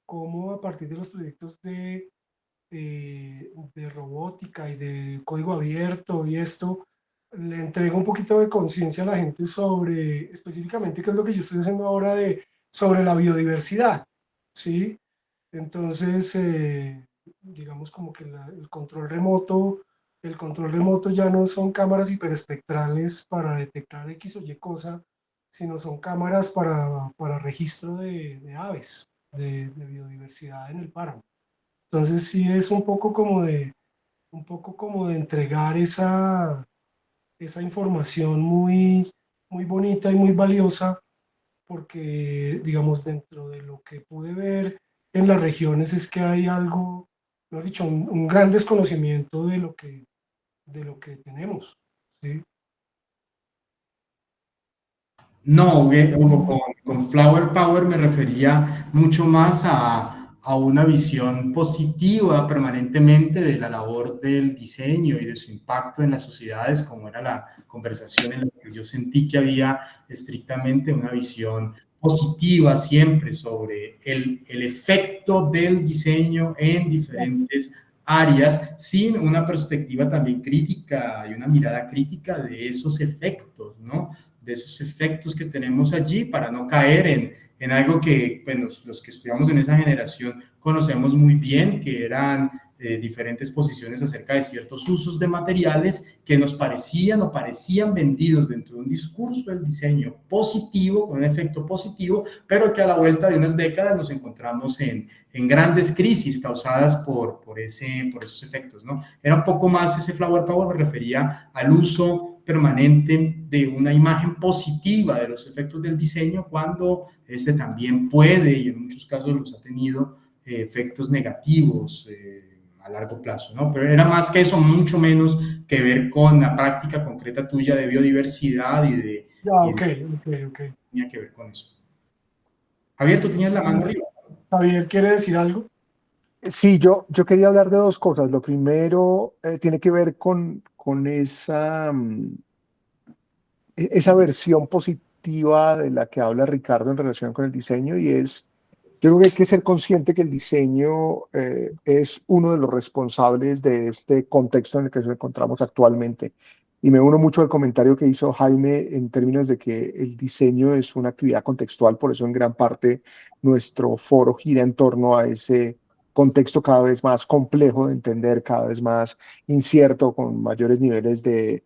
como a partir de los proyectos de robótica y de código abierto y esto, le entrego un poquito de conciencia a la gente sobre específicamente qué es lo que yo estoy haciendo ahora sobre la biodiversidad, ¿sí? Entonces, digamos como que el control remoto ya no son cámaras hiperespectrales para detectar X o Y cosa, sino son cámaras para registro de aves, de biodiversidad en el páramo. Entonces sí es un poco como de entregar esa información muy, muy bonita y muy valiosa, porque, digamos, dentro de lo que pude ver en las regiones es que hay algo, lo he dicho, un gran desconocimiento de lo que tenemos, ¿sí? No, Hugo, con Flower Power me refería mucho más a una visión positiva permanentemente de la labor del diseño y de su impacto en las sociedades, como era la conversación en la que yo sentí que había estrictamente una visión positiva siempre sobre el efecto del diseño en diferentes áreas, sin una perspectiva también crítica y una mirada crítica de esos efectos, ¿no? De esos efectos que tenemos allí para no caer en algo que, bueno, los que estudiamos en esa generación conocemos muy bien, que eran diferentes posiciones acerca de ciertos usos de materiales que nos parecían o parecían vendidos dentro de un discurso del diseño positivo, con un efecto positivo, pero que a la vuelta de unas décadas nos encontramos en grandes crisis causadas por esos efectos, ¿no? Era un poco más ese flower power, me refería al uso permanente de una imagen positiva de los efectos del diseño, cuando este también puede, y en muchos casos los ha tenido, efectos negativos a largo plazo, ¿no? Pero era más que eso, mucho menos que ver con la práctica concreta tuya de biodiversidad y de... Ok. Tenía que ver con eso. Javier, tú tenías la mano arriba. Javier, ¿quiere decir algo? Sí, yo quería hablar de dos cosas. Lo primero tiene que ver con esa, esa versión positiva de la que habla Ricardo en relación con el diseño, y es, yo creo que hay que ser consciente que el diseño es uno de los responsables de este contexto en el que nos encontramos actualmente. Y me uno mucho al comentario que hizo Jaime en términos de que el diseño es una actividad contextual, por eso en gran parte nuestro foro gira en torno a ese contexto cada vez más complejo de entender, cada vez más incierto, con mayores niveles de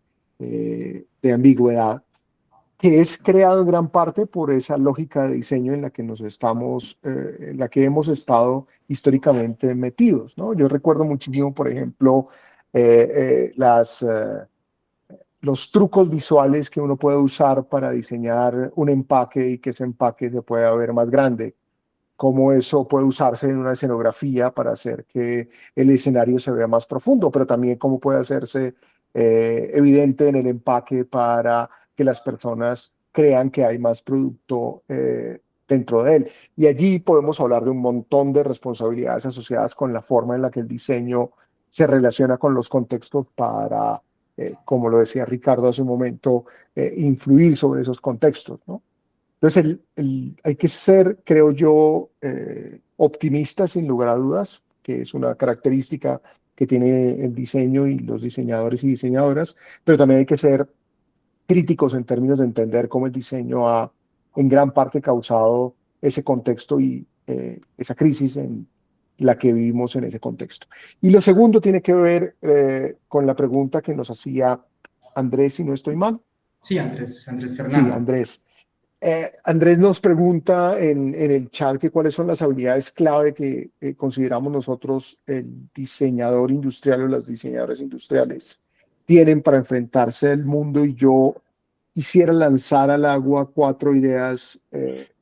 ambigüedad, que es creado en gran parte por esa lógica de diseño en la que nos estamos, en la que hemos estado históricamente metidos, ¿no? Yo recuerdo muchísimo, por ejemplo, los trucos visuales que uno puede usar para diseñar un empaque y que ese empaque se pueda ver más grande, cómo eso puede usarse en una escenografía para hacer que el escenario se vea más profundo, pero también cómo puede hacerse evidente en el empaque para que las personas crean que hay más producto dentro de él. Y allí podemos hablar de un montón de responsabilidades asociadas con la forma en la que el diseño se relaciona con los contextos para, como lo decía Ricardo hace un momento, influir sobre esos contextos, ¿no? Entonces, hay que ser, creo yo, optimistas sin lugar a dudas, que es una característica que tiene el diseño y los diseñadores y diseñadoras, pero también hay que ser críticos en términos de entender cómo el diseño ha en gran parte causado ese contexto y esa crisis en la que vivimos en ese contexto. Y lo segundo tiene que ver con la pregunta que nos hacía Andrés, si no estoy mal. Sí, Andrés Fernando. Sí, Andrés. Andrés nos pregunta en el chat que cuáles son las habilidades clave que consideramos nosotros el diseñador industrial o las diseñadoras industriales tienen para enfrentarse al mundo, y yo quisiera lanzar al agua 4 ideas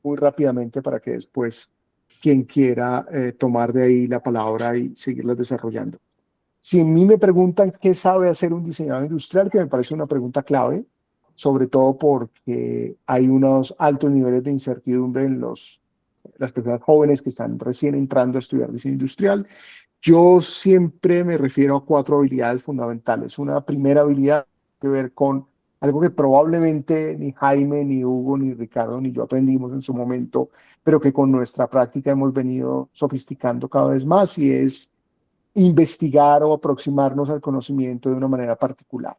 muy rápidamente para que después quien quiera tomar de ahí la palabra y seguirlas desarrollando. Si a mí me preguntan qué sabe hacer un diseñador industrial, que me parece una pregunta clave, sobre todo porque hay unos altos niveles de incertidumbre en las personas jóvenes que están recién entrando a estudiar diseño industrial. Yo siempre me refiero a 4 habilidades fundamentales. Una primera habilidad tiene que ver con algo que probablemente ni Jaime, ni Hugo, ni Ricardo, ni yo aprendimos en su momento, pero que con nuestra práctica hemos venido sofisticando cada vez más, y es investigar o aproximarnos al conocimiento de una manera particular.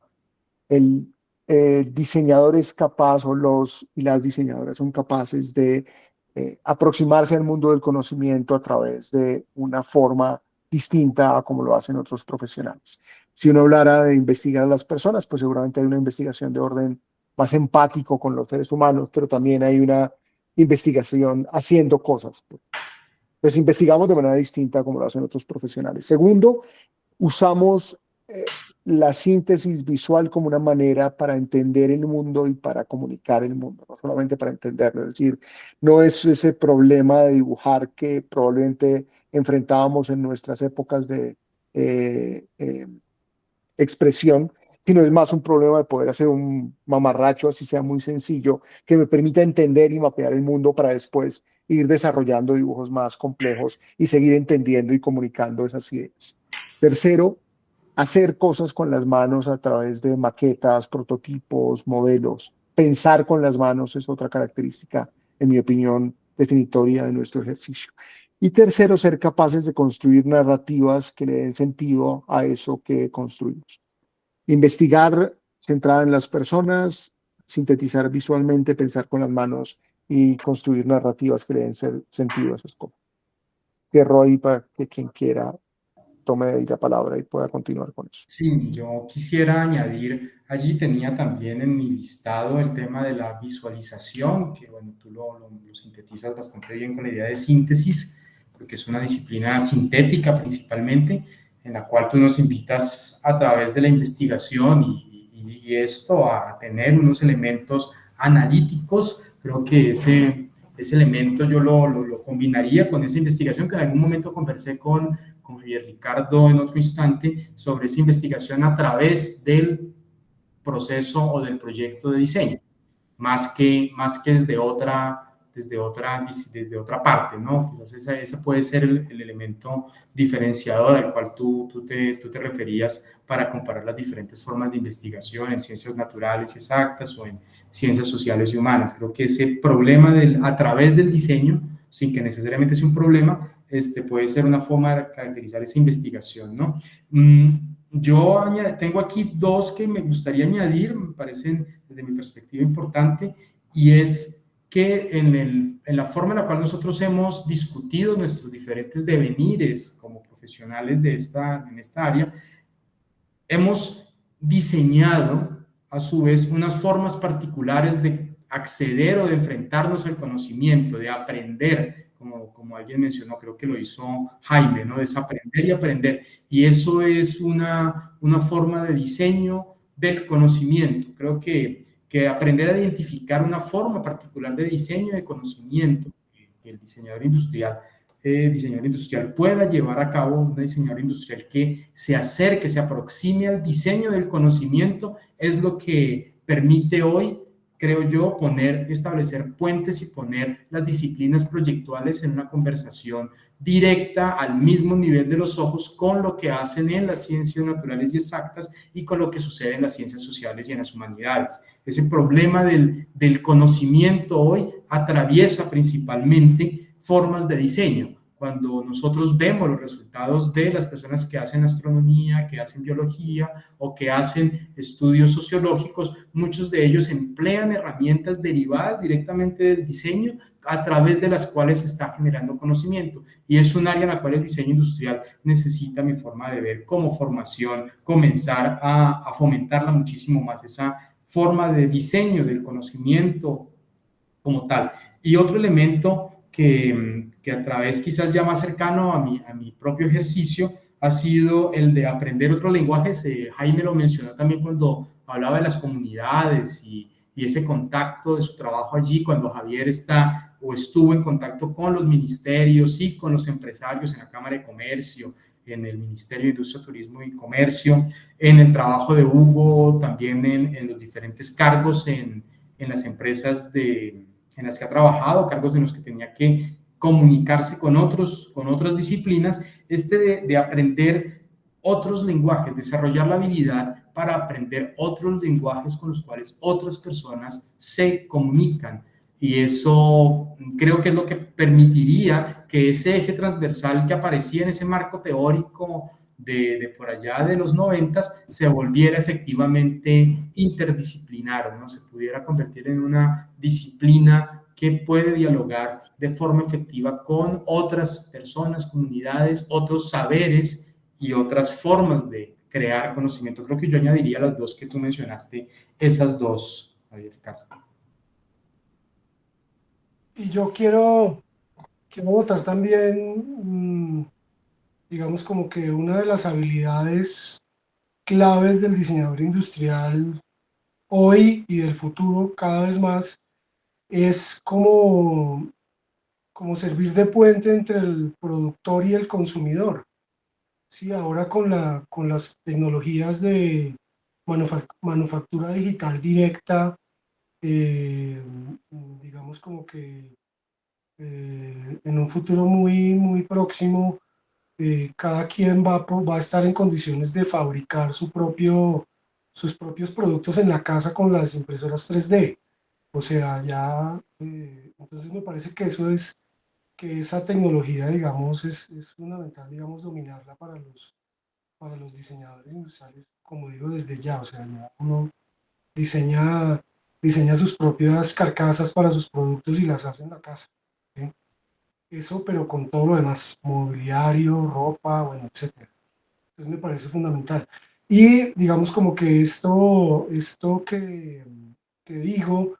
El diseñador es capaz, o los y las diseñadoras son capaces de aproximarse al mundo del conocimiento a través de una forma distinta a como lo hacen otros profesionales. Si uno hablara de investigar a las personas, pues seguramente hay una investigación de orden más empático con los seres humanos, pero también hay una investigación haciendo cosas. Pues investigamos de manera distinta como lo hacen otros profesionales. Segundo, usamos la síntesis visual como una manera para entender el mundo y para comunicar el mundo, no solamente para entenderlo. Es decir, no es ese problema de dibujar que probablemente enfrentábamos en nuestras épocas de expresión, sino es más un problema de poder hacer un mamarracho, así sea muy sencillo, que me permita entender y mapear el mundo para después ir desarrollando dibujos más complejos y seguir entendiendo y comunicando esas ideas. Tercero, hacer cosas con las manos a través de maquetas, prototipos, modelos. Pensar con las manos es otra característica, en mi opinión, definitoria de nuestro ejercicio. Y tercero, ser capaces de construir narrativas que le den sentido a eso que construimos. Investigar centrada en las personas, sintetizar visualmente, pensar con las manos y construir narrativas que le den sentido a esas cosas. Cierro ahí para que quien quiera tome ahí la palabra y pueda continuar con eso. Sí, yo quisiera añadir, allí tenía también en mi listado el tema de la visualización, que bueno, tú lo sintetizas bastante bien con la idea de síntesis, porque es una disciplina sintética principalmente, en la cual tú nos invitas a través de la investigación y esto a tener unos elementos analíticos. Creo que ese elemento yo lo combinaría con esa investigación que en algún momento conversé con Javier Ricardo en otro instante sobre esa investigación a través del proceso o del proyecto de diseño, más que desde otra parte, ¿no? Quizás ese puede ser el elemento diferenciador al cual tú te referías para comparar las diferentes formas de investigación en ciencias naturales y exactas o en ciencias sociales y humanas. Creo que ese problema a través del diseño, sin que necesariamente sea un problema, puede ser una forma de caracterizar esa investigación, ¿no? Yo tengo aquí dos que me gustaría añadir, me parecen desde mi perspectiva importante, y es que en la forma en la cual nosotros hemos discutido nuestros diferentes devenires como profesionales en esta área, hemos diseñado a su vez unas formas particulares de acceder o de enfrentarnos al conocimiento, de aprender, como alguien mencionó, creo que lo hizo Jaime, ¿no? Desaprender y aprender. Y eso es una forma de diseño del conocimiento. Creo que aprender a identificar una forma particular de diseño de conocimiento que el diseñador industrial pueda llevar a cabo, un diseñador industrial que se acerque, se aproxime al diseño del conocimiento, es lo que permite hoy, creo yo, establecer puentes y poner las disciplinas proyectuales en una conversación directa al mismo nivel de los ojos con lo que hacen en las ciencias naturales y exactas y con lo que sucede en las ciencias sociales y en las humanidades. Ese problema del conocimiento hoy atraviesa principalmente formas de diseño. Cuando nosotros vemos los resultados de las personas que hacen astronomía, que hacen biología o que hacen estudios sociológicos, muchos de ellos emplean herramientas derivadas directamente del diseño a través de las cuales se está generando conocimiento. Y es un área en la cual el diseño industrial necesita, mi forma de ver, como formación, comenzar a fomentarla muchísimo más, esa forma de diseño del conocimiento como tal. Y otro elemento que a través quizás ya más cercano a mi propio ejercicio ha sido el de aprender otros lenguajes. Jaime lo mencionó también cuando hablaba de las comunidades y ese contacto de su trabajo allí, cuando Javier estuvo en contacto con los ministerios y con los empresarios en la Cámara de Comercio, en el Ministerio de Industria, Turismo y Comercio, en el trabajo de Hugo, también en los diferentes cargos en las empresas en las que ha trabajado, cargos en los que tenía que comunicarse con otras disciplinas, de aprender otros lenguajes, desarrollar la habilidad para aprender otros lenguajes con los cuales otras personas se comunican. Y eso creo que es lo que permitiría que ese eje transversal que aparecía en ese marco teórico de por allá de los 90 se volviera efectivamente interdisciplinar, ¿no? Se pudiera convertir en una disciplina que puede dialogar de forma efectiva con otras personas, comunidades, otros saberes y otras formas de crear conocimiento. Creo que yo añadiría las dos que tú mencionaste, esas dos, Javier Ricardo. Y yo quiero votar también, digamos, como que una de las habilidades claves del diseñador industrial hoy y del futuro cada vez más es como servir de puente entre el productor y el consumidor. Sí, ahora con las tecnologías de manufactura digital directa, digamos como que en un futuro muy próximo, cada quien va a estar en condiciones de fabricar sus propios productos en la casa con las impresoras 3D. O sea, ya, entonces me parece que que esa tecnología, digamos, es fundamental, digamos, dominarla para los diseñadores industriales, como digo, desde ya. O sea, ya uno diseña, diseña sus propias carcasas para sus productos y las hace en la casa. ¿Sí? Eso, pero con todo lo demás, mobiliario, ropa, bueno, etcétera. Entonces me parece fundamental. Y digamos como que esto que digo,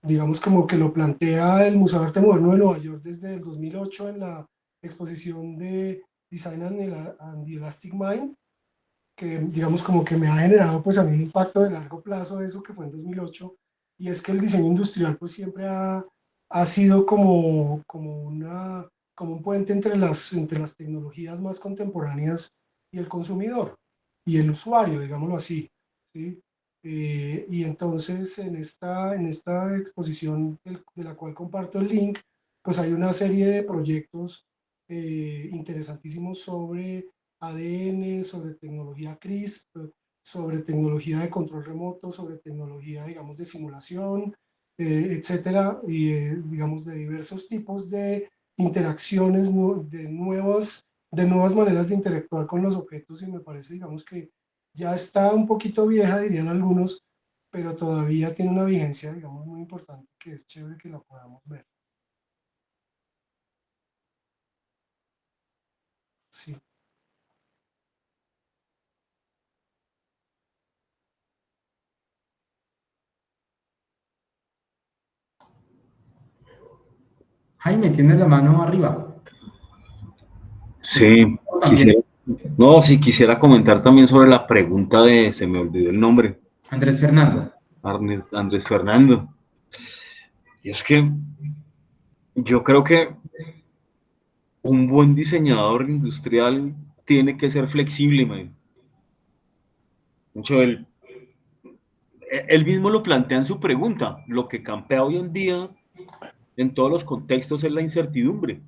digamos como que lo plantea el Museo de Arte Moderno de Nueva York desde el 2008 en la exposición de Design and the Elastic Mind, que digamos como que me ha generado pues a mí un impacto de largo plazo eso que fue en 2008, y es que el diseño industrial pues siempre ha sido como un puente entre las tecnologías más contemporáneas y el consumidor y el usuario, digámoslo así, ¿sí? Y entonces en esta exposición de la cual comparto el link, pues hay una serie de proyectos interesantísimos sobre ADN, sobre tecnología CRISP, sobre tecnología de control remoto, sobre tecnología, digamos, de simulación, etcétera, y digamos, de diversos tipos de interacciones, de nuevas maneras de interactuar con los objetos, y me parece, digamos, que ya está un poquito vieja, dirían algunos, pero todavía tiene una vigencia, digamos, muy importante, que es chévere que la podamos ver. Sí. Jaime, tienes la mano arriba. Sí, quisiera, no, sí, quisiera comentar también sobre la pregunta de, se me olvidó el nombre, Andrés Fernando. Andrés Fernando. Y es que yo creo que un buen diseñador industrial tiene que ser flexible, man. Mucho él mismo lo plantea en su pregunta. Lo que campea hoy en día en todos los contextos es la incertidumbre.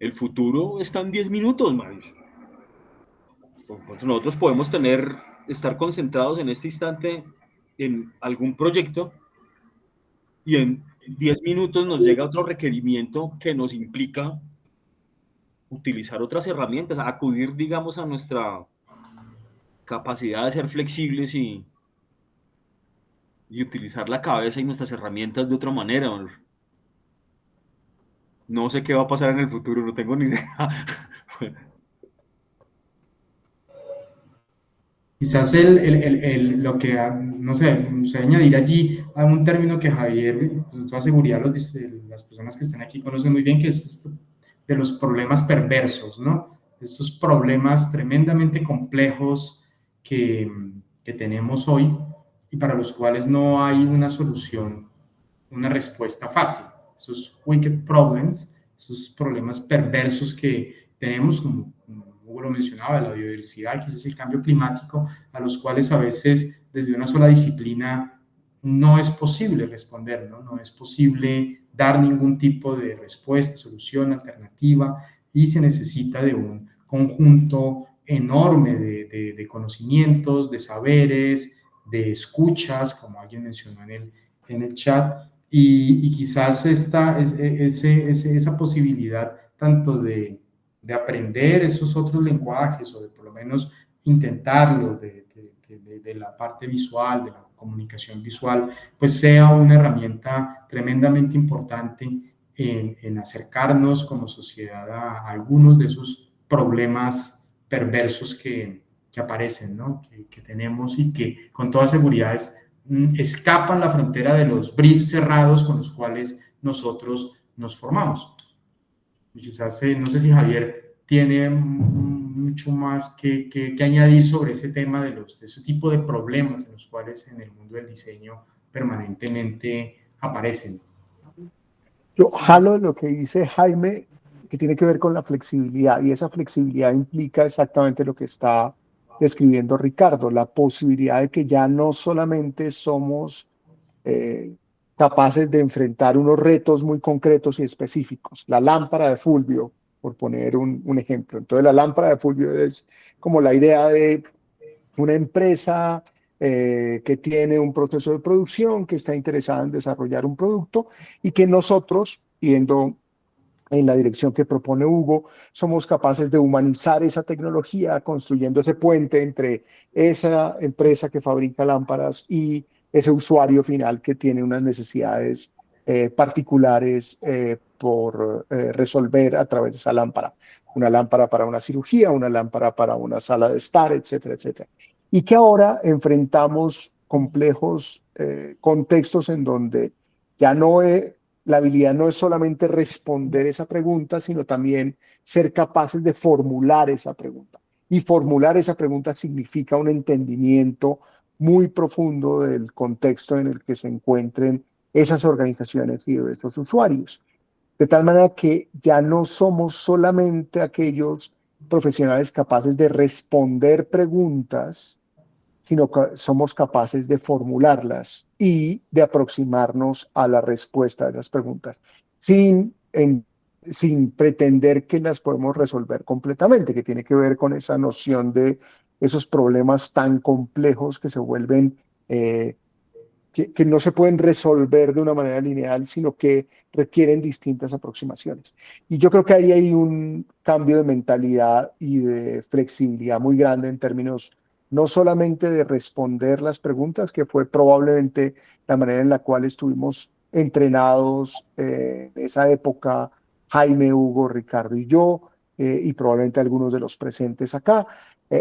El futuro está en 10 minutos, man. Nosotros podemos estar concentrados en este instante en algún proyecto y en 10 minutos nos llega otro requerimiento que nos implica utilizar otras herramientas, acudir, digamos, a nuestra capacidad de ser flexibles y utilizar la cabeza y nuestras herramientas de otra manera. No sé qué va a pasar en el futuro, no tengo ni idea. Quizás lo que, no sé, se añadir allí a un término que Javier, con toda seguridad las personas que están aquí conocen muy bien, que es esto de los problemas perversos, ¿no? Estos problemas tremendamente complejos que tenemos hoy y para los cuales no hay una solución, una respuesta fácil. Esos wicked problems, esos problemas perversos que tenemos, como Hugo lo mencionaba, la biodiversidad, quizás el cambio climático, a los cuales a veces desde una sola disciplina no es posible responder, ¿no? No es posible dar ningún tipo de respuesta, solución, alternativa, y se necesita de un conjunto enorme de conocimientos, de saberes, de escuchas, como alguien mencionó en el chat, y quizás esa posibilidad tanto de aprender esos otros lenguajes o de por lo menos intentarlo de la parte visual, de la comunicación visual, pues sea una herramienta tremendamente importante en acercarnos como sociedad a algunos de esos problemas perversos que aparecen, ¿no? Que tenemos y que con toda seguridad escapan la frontera de los briefs cerrados con los cuales nosotros nos formamos. Y quizás, no sé si Javier tiene mucho más que añadir sobre ese tema de ese tipo de problemas en los cuales en el mundo del diseño permanentemente aparecen. Yo jalo lo que dice Jaime, que tiene que ver con la flexibilidad, y esa flexibilidad implica exactamente lo que está describiendo Ricardo, la posibilidad de que ya no solamente somos capaces de enfrentar unos retos muy concretos y específicos. La lámpara de Fulvio, por poner un ejemplo. Entonces, la lámpara de Fulvio es como la idea de una empresa que tiene un proceso de producción, que está interesada en desarrollar un producto y que nosotros, yendo en la dirección que propone Hugo, somos capaces de humanizar esa tecnología, construyendo ese puente entre esa empresa que fabrica lámparas y ese usuario final que tiene unas necesidades particulares por resolver a través de esa lámpara. Una lámpara para una cirugía, una lámpara para una sala de estar, etcétera, etcétera. Y que ahora enfrentamos complejos contextos en donde ya no es, la habilidad no es solamente responder esa pregunta, sino también ser capaces de formular esa pregunta. Y formular esa pregunta significa un entendimiento muy profundo del contexto en el que se encuentren esas organizaciones y esos usuarios. De tal manera que ya no somos solamente aquellos profesionales capaces de responder preguntas, sino que somos capaces de formularlas y de aproximarnos a la respuesta de las preguntas, sin pretender que las podemos resolver completamente, que tiene que ver con esa noción de esos problemas tan complejos que se vuelven, que no se pueden resolver de una manera lineal, sino que requieren distintas aproximaciones. Y yo creo que ahí hay un cambio de mentalidad y de flexibilidad muy grande en términos no solamente de responder las preguntas, que fue probablemente la manera en la cual estuvimos entrenados en esa época, Jaime, Hugo, Ricardo y yo, y probablemente algunos de los presentes acá,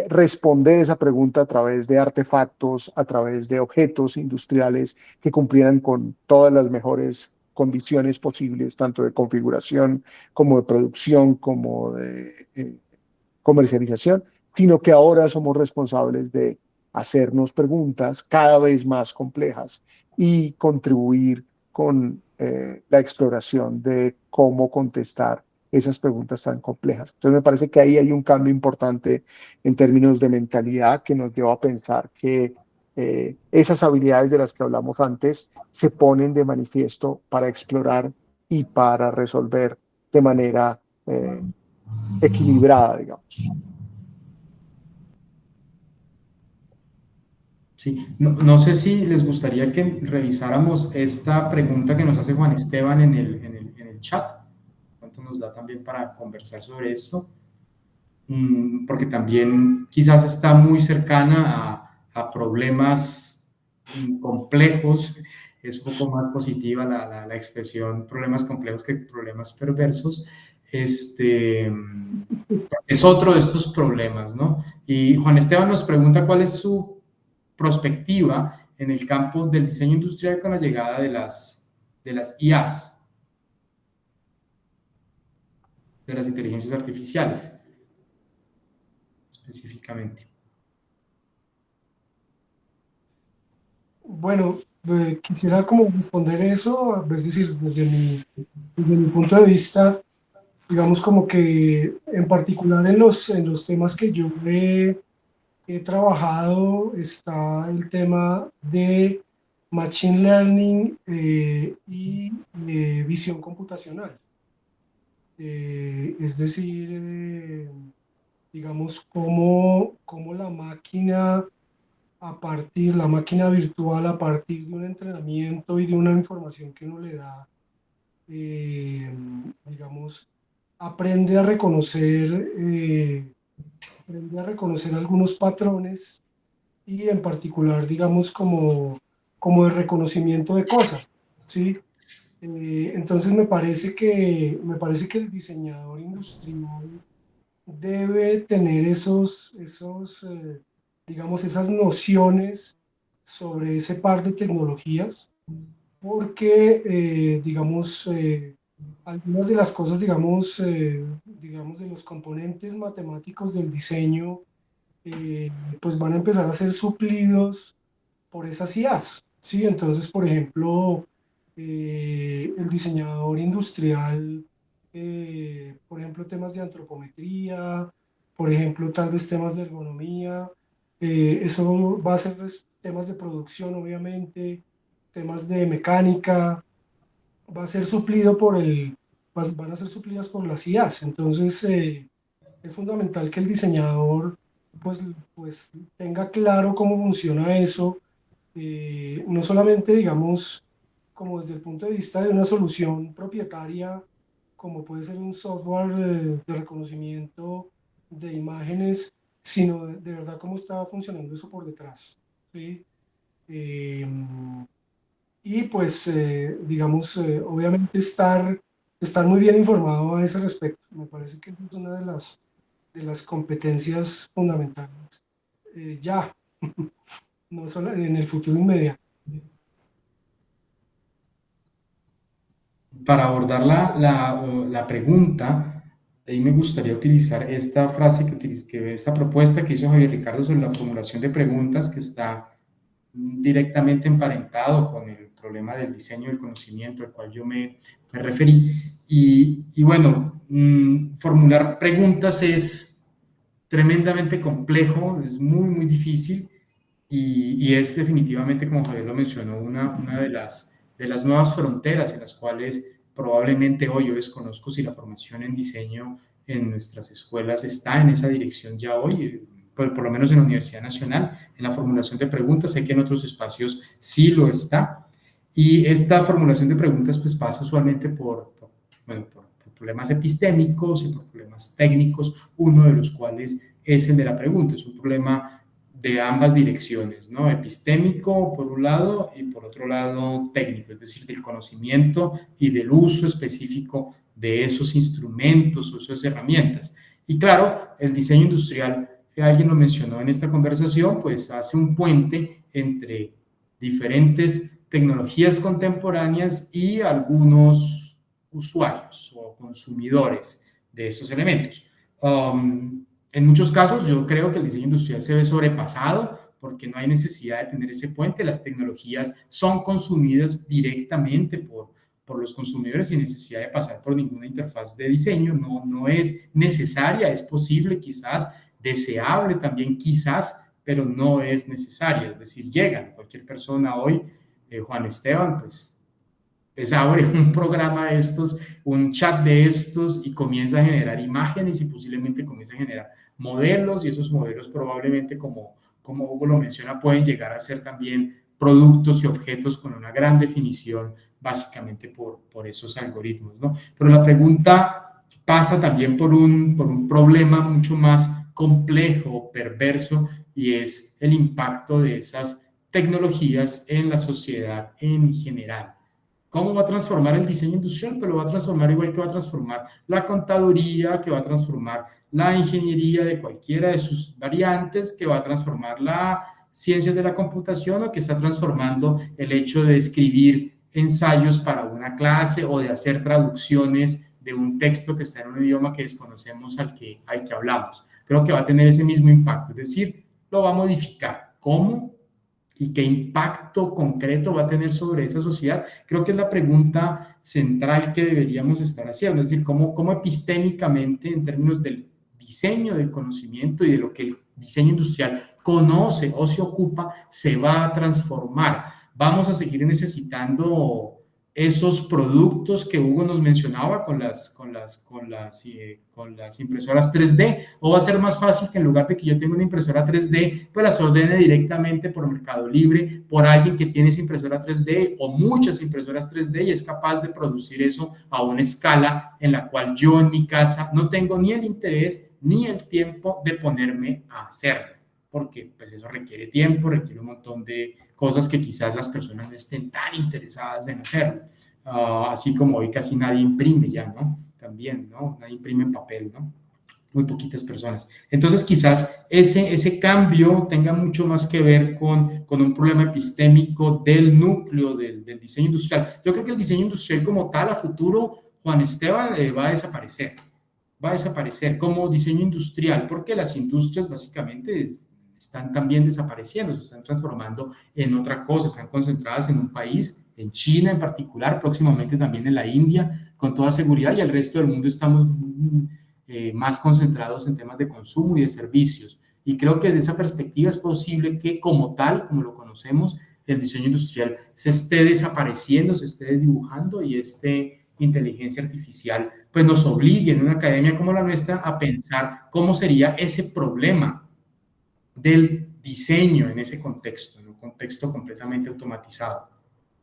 responder esa pregunta a través de artefactos, a través de objetos industriales que cumplieran con todas las mejores condiciones posibles, tanto de configuración como de producción, como de comercialización, sino que ahora somos responsables de hacernos preguntas cada vez más complejas y contribuir con la exploración de cómo contestar esas preguntas tan complejas. Entonces me parece que ahí hay un cambio importante en términos de mentalidad que nos lleva a pensar que esas habilidades de las que hablamos antes se ponen de manifiesto para explorar y para resolver de manera equilibrada, digamos. Sí, no sé si les gustaría que revisáramos esta pregunta que nos hace Juan Esteban en el chat. ¿Cuánto nos da también para conversar sobre esto? Porque también quizás está muy cercana a problemas complejos. Es un poco más positiva la expresión problemas complejos que problemas perversos. Es otro de estos problemas, ¿no? Y Juan Esteban nos pregunta cuál es su prospectiva en el campo del diseño industrial con la llegada de las IAs, de las inteligencias artificiales, específicamente. Bueno, quisiera como responder eso, es decir, desde mi punto de vista, digamos como que en particular en los temas que yo he trabajado está el tema de Machine Learning y visión computacional. Es decir, digamos, cómo la máquina virtual a partir de un entrenamiento y de una información que uno le da, eh, digamos, aprende a reconocer, aprende a reconocer algunos patrones y en particular, digamos, como de reconocimiento de cosas, ¿sí? Entonces me parece que el diseñador industrial debe tener digamos, esas nociones sobre ese par de tecnologías, porque, digamos, algunas de las cosas, digamos, de los componentes matemáticos del diseño, pues van a empezar a ser suplidos por esas IAs, ¿sí? Entonces, por ejemplo, el diseñador industrial, por ejemplo, temas de antropometría, por ejemplo, tal vez temas de ergonomía, Eso va a ser temas de producción, obviamente, temas de mecánica, va a ser suplido van a ser suplidas por las IAs. Entonces, es fundamental que el diseñador pues, pues tenga claro cómo funciona eso, no solamente, digamos, como desde el punto de vista de una solución propietaria, como puede ser un software de reconocimiento de imágenes, sino de verdad cómo está funcionando eso por detrás, ¿sí? Eh, y pues, digamos, obviamente estar muy bien informado a ese respecto. Me parece que es una de las competencias fundamentales. Ya, no solo en el futuro inmediato. Para abordar la pregunta, ahí me gustaría utilizar esta frase, esta propuesta que hizo Javier Ricardo sobre la formulación de preguntas, que está directamente emparentado con el problema del diseño del conocimiento al cual yo me referí. Y bueno, formular preguntas es tremendamente complejo, es muy, muy difícil y es definitivamente, como Javier lo mencionó, una de las nuevas fronteras en las cuales probablemente hoy yo desconozco si la formación en diseño en nuestras escuelas está en esa dirección ya hoy, por lo menos en la Universidad Nacional, en la formulación de preguntas. Sé que en otros espacios sí lo está. Y esta formulación de preguntas pues pasa usualmente por problemas epistémicos y por problemas técnicos, uno de los cuales es el de la pregunta. Es un problema de ambas direcciones, ¿no? Epistémico por un lado y por otro lado técnico, es decir, del conocimiento y del uso específico de esos instrumentos o esas herramientas. Y claro, el diseño industrial, alguien lo mencionó en esta conversación, pues hace un puente entre diferentes tecnologías contemporáneas y algunos usuarios o consumidores de esos elementos. En muchos casos yo creo que el diseño industrial se ve sobrepasado porque no hay necesidad de tener ese puente. Las tecnologías son consumidas directamente por los consumidores sin necesidad de pasar por ninguna interfaz de diseño. No es necesaria, es posible quizás, deseable también quizás, pero no es necesaria. Es decir, llegan. Cualquier persona hoy, Juan Esteban, pues abre un programa de estos, un chat de estos y comienza a generar imágenes y posiblemente comienza a generar modelos, y esos modelos probablemente, como Hugo lo menciona, pueden llegar a ser también productos y objetos con una gran definición, básicamente por esos algoritmos, ¿no? Pero la pregunta pasa también por un problema mucho más complejo, perverso, y es el impacto de esas tecnologías en la sociedad en general. ¿Cómo va a transformar el diseño industrial? Pero va a transformar igual que va a transformar la contaduría, que va a transformar la ingeniería de cualquiera de sus variantes, que va a transformar la ciencias de la computación, o que está transformando el hecho de escribir ensayos para una clase o de hacer traducciones de un texto que está en un idioma que desconocemos al que hablamos. Creo que va a tener ese mismo impacto, es decir, lo va a modificar. ¿Cómo? ¿Y qué impacto concreto va a tener sobre esa sociedad? Creo que es la pregunta central que deberíamos estar haciendo, es decir, cómo epistémicamente, en términos del diseño del conocimiento y de lo que el diseño industrial conoce o se ocupa, se va a transformar. Vamos a seguir necesitando esos productos que Hugo nos mencionaba con las impresoras 3D, o va a ser más fácil que en lugar de que yo tenga una impresora 3D, pues las ordene directamente por Mercado Libre, por alguien que tiene esa impresora 3D o muchas impresoras 3D y es capaz de producir eso a una escala en la cual yo en mi casa no tengo ni el interés ni el tiempo de ponerme a hacerlo, porque pues eso requiere tiempo, requiere un montón de cosas que quizás las personas no estén tan interesadas en hacerlo. Así como hoy casi nadie imprime ya, ¿no? También, ¿no? Nadie imprime en papel, ¿no? Muy poquitas personas. Entonces quizás ese cambio tenga mucho más que ver con un problema epistémico del núcleo del diseño industrial. Yo creo que el diseño industrial como tal a futuro, Juan Esteban, va a desaparecer. Va a desaparecer como diseño industrial, porque las industrias básicamente están también desapareciendo, se están transformando en otra cosa, están concentradas en un país, en China en particular, próximamente también en la India, con toda seguridad, y el resto del mundo estamos más concentrados en temas de consumo y de servicios. Y creo que desde esa perspectiva es posible que como tal, como lo conocemos, el diseño industrial se esté desapareciendo, se esté desdibujando y inteligencia artificial pues nos obligue en una academia como la nuestra a pensar cómo sería ese problema del diseño en ese contexto, en un contexto completamente automatizado.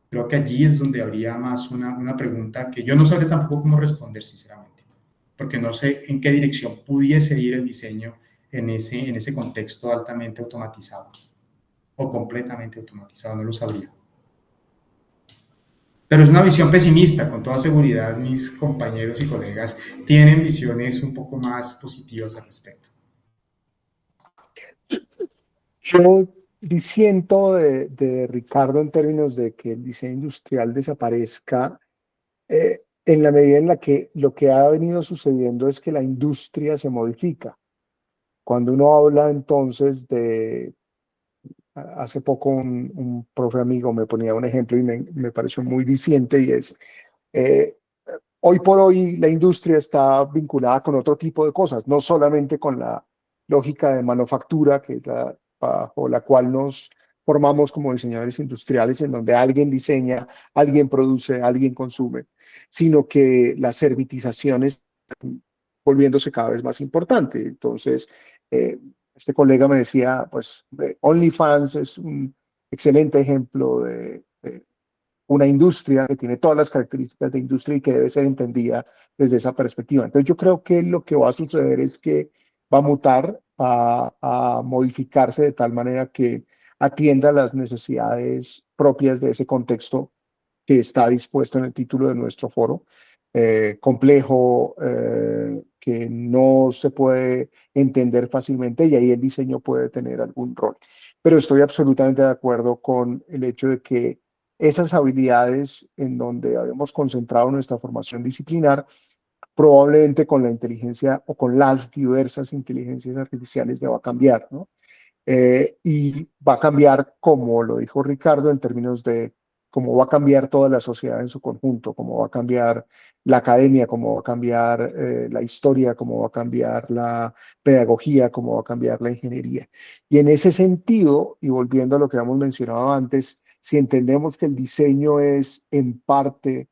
Creo que allí es donde habría más una pregunta que yo no sabría tampoco cómo responder, sinceramente, porque no sé en qué dirección pudiese ir el diseño en ese contexto altamente automatizado o completamente automatizado, no lo sabría. Pero es una visión pesimista, con toda seguridad mis compañeros y colegas tienen visiones un poco más positivas al respecto. Yo disiento de Ricardo en términos de que el diseño industrial desaparezca, en la medida en la que lo que ha venido sucediendo es que la industria se modifica. Cuando uno habla entonces hace poco un profe amigo me ponía un ejemplo y me pareció muy diciente, y es, eh, hoy por hoy la industria está vinculada con otro tipo de cosas, no solamente con la lógica de manufactura, que es bajo la cual nos formamos como diseñadores industriales, en donde alguien diseña, alguien produce, alguien consume, sino que las servitizaciones están volviéndose cada vez más importante. Entonces, este colega me decía, pues, OnlyFans es un excelente ejemplo de una industria que tiene todas las características de industria y que debe ser entendida desde esa perspectiva. Entonces yo creo que lo que va a suceder es que va a mutar, va a modificarse de tal manera que atienda las necesidades propias de ese contexto que está dispuesto en el título de nuestro foro, complejo, que no se puede entender fácilmente, y ahí el diseño puede tener algún rol. Pero estoy absolutamente de acuerdo con el hecho de que esas habilidades en donde habíamos concentrado nuestra formación disciplinar, probablemente con la inteligencia o con las diversas inteligencias artificiales ya va a cambiar, ¿no? Y va a cambiar, como lo dijo Ricardo, en términos de cómo va a cambiar toda la sociedad en su conjunto, cómo va a cambiar la academia, cómo va a cambiar la historia, cómo va a cambiar la pedagogía, cómo va a cambiar la ingeniería. Y en ese sentido, y volviendo a lo que hemos mencionado antes, si entendemos que el diseño es en parte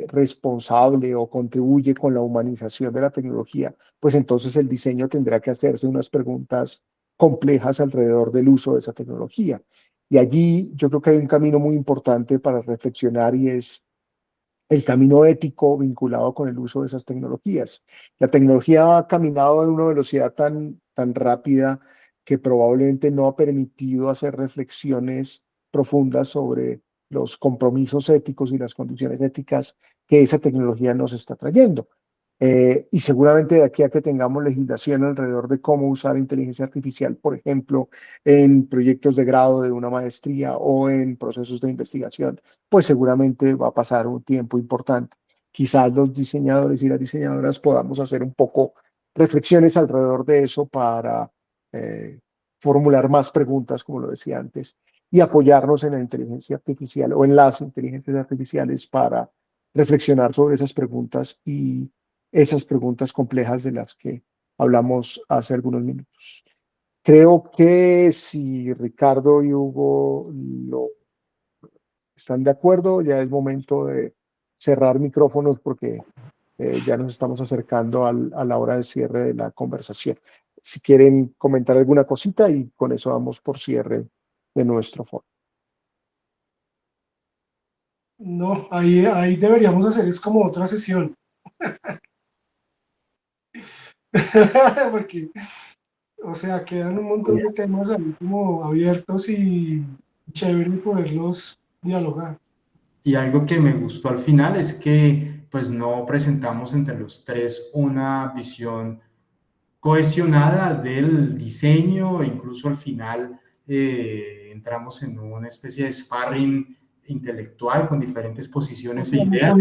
responsable o contribuye con la humanización de la tecnología, pues entonces el diseño tendrá que hacerse unas preguntas complejas alrededor del uso de esa tecnología. Y allí yo creo que hay un camino muy importante para reflexionar, y es el camino ético vinculado con el uso de esas tecnologías. La tecnología ha caminado a una velocidad tan rápida que probablemente no ha permitido hacer reflexiones profundas sobre los compromisos éticos y las condiciones éticas que esa tecnología nos está trayendo. Y seguramente de aquí a que tengamos legislación alrededor de cómo usar inteligencia artificial, por ejemplo, en proyectos de grado de una maestría o en procesos de investigación, pues seguramente va a pasar un tiempo importante. Quizás los diseñadores y las diseñadoras podamos hacer un poco reflexiones alrededor de eso para formular más preguntas, como lo decía antes, y apoyarnos en la inteligencia artificial o en las inteligencias artificiales para reflexionar sobre esas preguntas y esas preguntas complejas de las que hablamos hace algunos minutos. Creo que si Ricardo y Hugo están de acuerdo, ya es momento de cerrar micrófonos porque ya nos estamos acercando a la hora de cierre de la conversación. Si quieren comentar alguna cosita, y con eso vamos por cierre de nuestro foro. No, ahí deberíamos hacer, es como otra sesión. Porque, o sea, quedan un montón de temas ahí como abiertos y chévere poderlos dialogar. Y algo que me gustó al final es que pues no presentamos entre los tres una visión cohesionada del diseño, e incluso al final entramos en una especie de sparring intelectual con diferentes posiciones e ideas.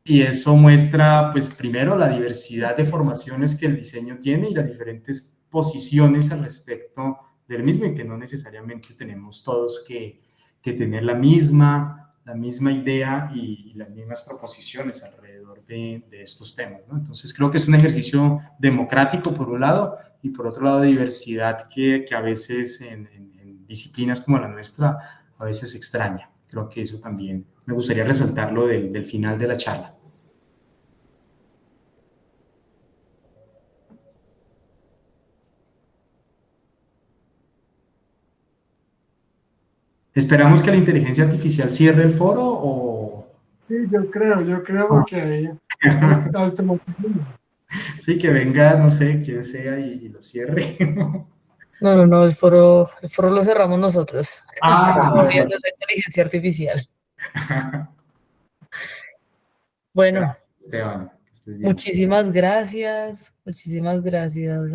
Y eso muestra, pues, primero la diversidad de formaciones que el diseño tiene y las diferentes posiciones al respecto del mismo, y que no necesariamente tenemos todos que tener la misma la misma idea y las mismas proposiciones alrededor de estos temas, ¿no? Entonces creo que es un ejercicio democrático por un lado y por otro lado diversidad que a veces en disciplinas como la nuestra a veces extraña. Creo que eso también me gustaría resaltarlo del final de la charla. ¿Esperamos que la inteligencia artificial cierre el foro o...? Sí, yo creo porque ahí automáticamente. Sí, que venga, no sé, quien sea y lo cierre. No, el foro lo cerramos nosotros. Ah, Todavía no es la inteligencia artificial. Bueno, Esteban, que estés bien. muchísimas gracias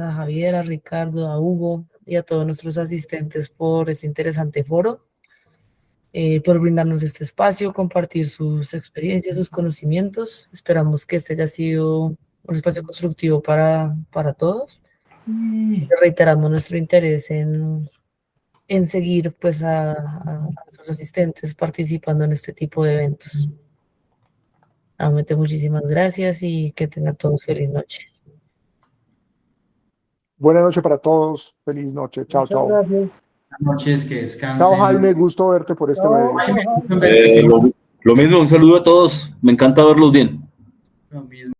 a Javier, a Ricardo, a Hugo y a todos nuestros asistentes por este interesante foro, por brindarnos este espacio, compartir sus experiencias, sus conocimientos. Esperamos que este haya sido un espacio constructivo para todos. Sí. Reiteramos nuestro interés en seguir pues a nuestros asistentes participando en este tipo de eventos. Nuevamente muchísimas gracias y que tengan todos feliz noche. Buenas noches para todos. Feliz noche. Chao, Muchas chao. gracias. Buenas noches, que descansen. Chao, Jaime. Gusto verte por este Chao, medio. Jaime. Lo mismo, un saludo a todos. Me encanta verlos bien.